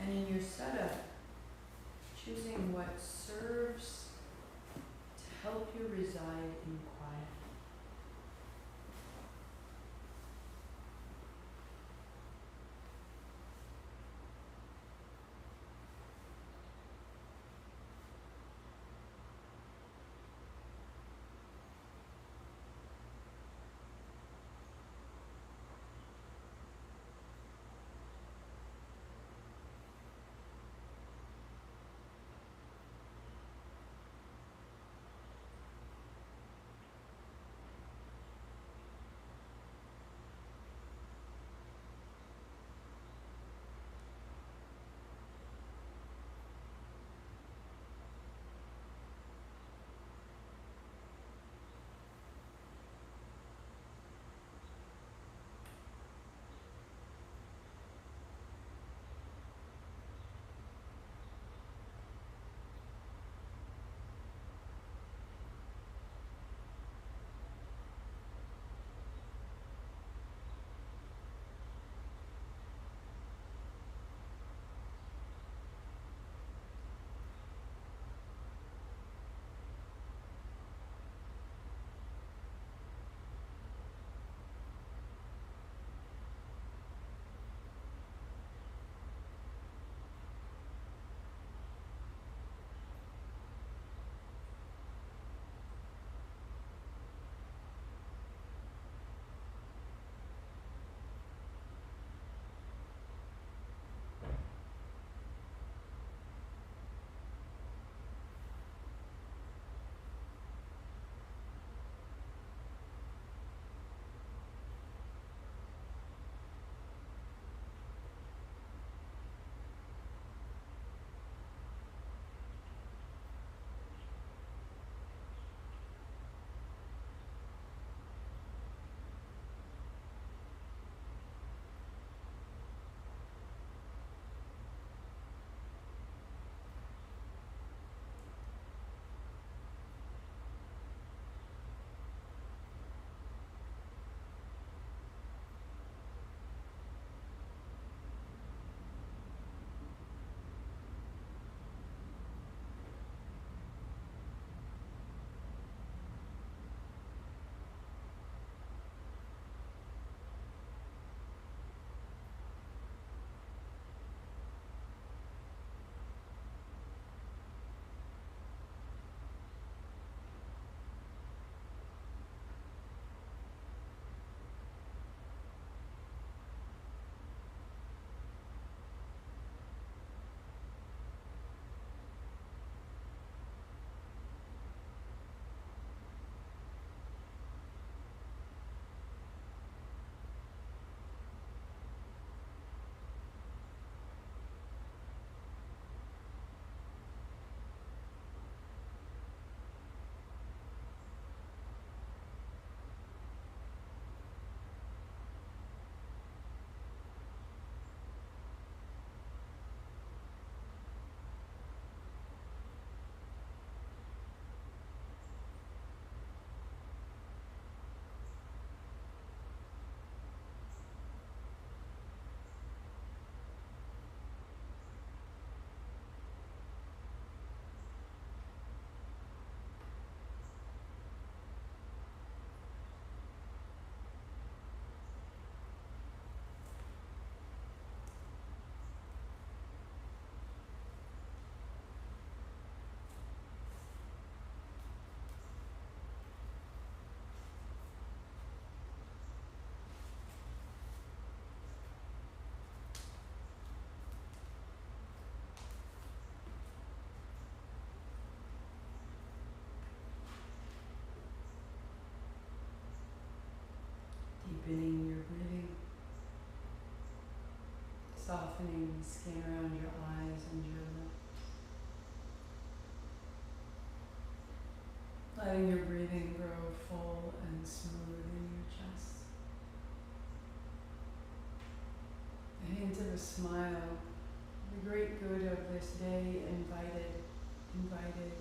And in your setup, choosing what serves to help you reside in quiet. Deepening your breathing, softening the skin around your eyes and your lips. Letting your breathing grow full and smooth in your chest. A hint of a smile, the great good of this day invited and invited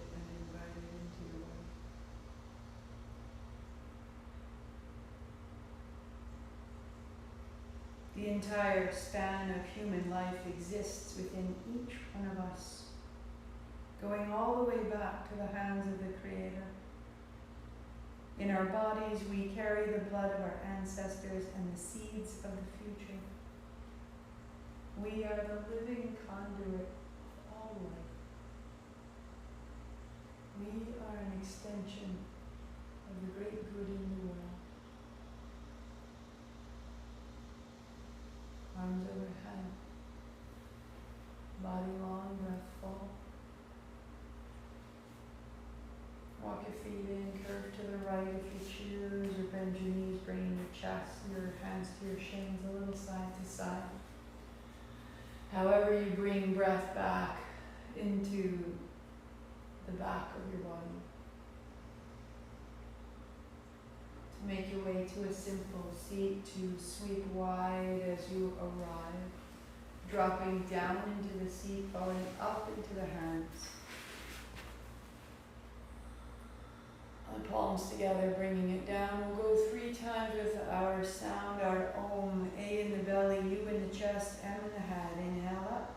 into your body. The entire span of human life exists within each one of us, going all the way back to the hands of the Creator. In our bodies, we carry the blood of our ancestors and the seeds of the future. We are the living conduit of all life. We are an extension of the great good in the world. Arms overhead, body long, breath full. Walk your feet in, curve to the right if you choose, or bend your knees, bringing your chest, your hands to your shins, a little side to side. However you bring breath back into the back of your body. To make your way to a simple seat, to sweep wide as you arrive, dropping down into the seat, falling up into the hands. The palms together, bringing it down. We'll go 3 times with our sound, our Om. A in the belly, U in the chest, M in the head. Inhale up.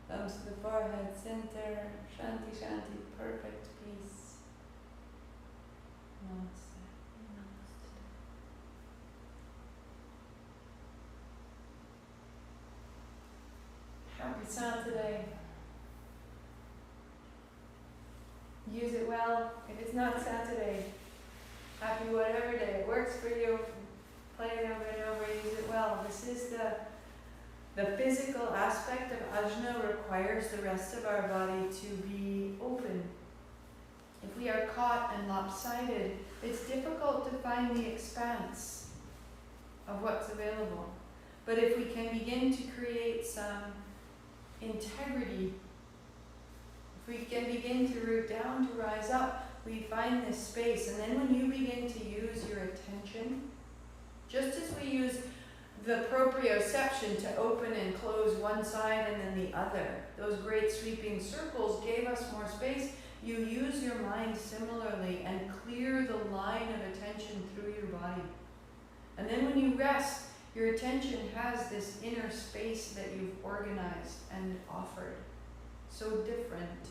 Thumbs to the forehead, center, shanti, shanti, perfect peace. Namaste. Happy Saturday. Use it well. If it's not Saturday, happy whatever day. It works for you. Play it over and over, use it well. This is the physical aspect of ajna requires the rest of our body to be open. If we are caught and lopsided, it's difficult to find the expanse of what's available. But if we can begin to create some integrity, if we can begin to root down, to rise up, we find this space. And then when you begin to use your attention, just as we use the proprioception to open and close one side and then the other, those great sweeping circles gave us more space. You use your mind similarly and clear the line of attention through your body. And then when you rest, your attention has this inner space that you've organized and offered. So different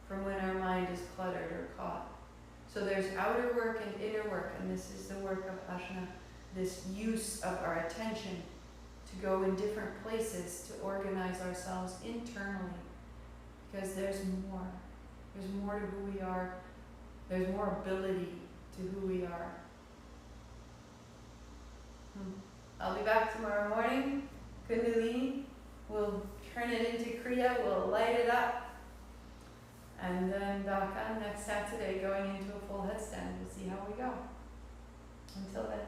from when our mind is cluttered or caught. So there's outer work and inner work, and this is the work of ajna, this use of our attention to go in different places to organize ourselves internally, because there's more. There's more to who we are. There's more ability to who we are. I'll be back tomorrow morning. Kundalini. We'll turn it into Kriya. We'll light it up. And then Dakan next Saturday, going into a full headstand. We'll see how we go. Until then.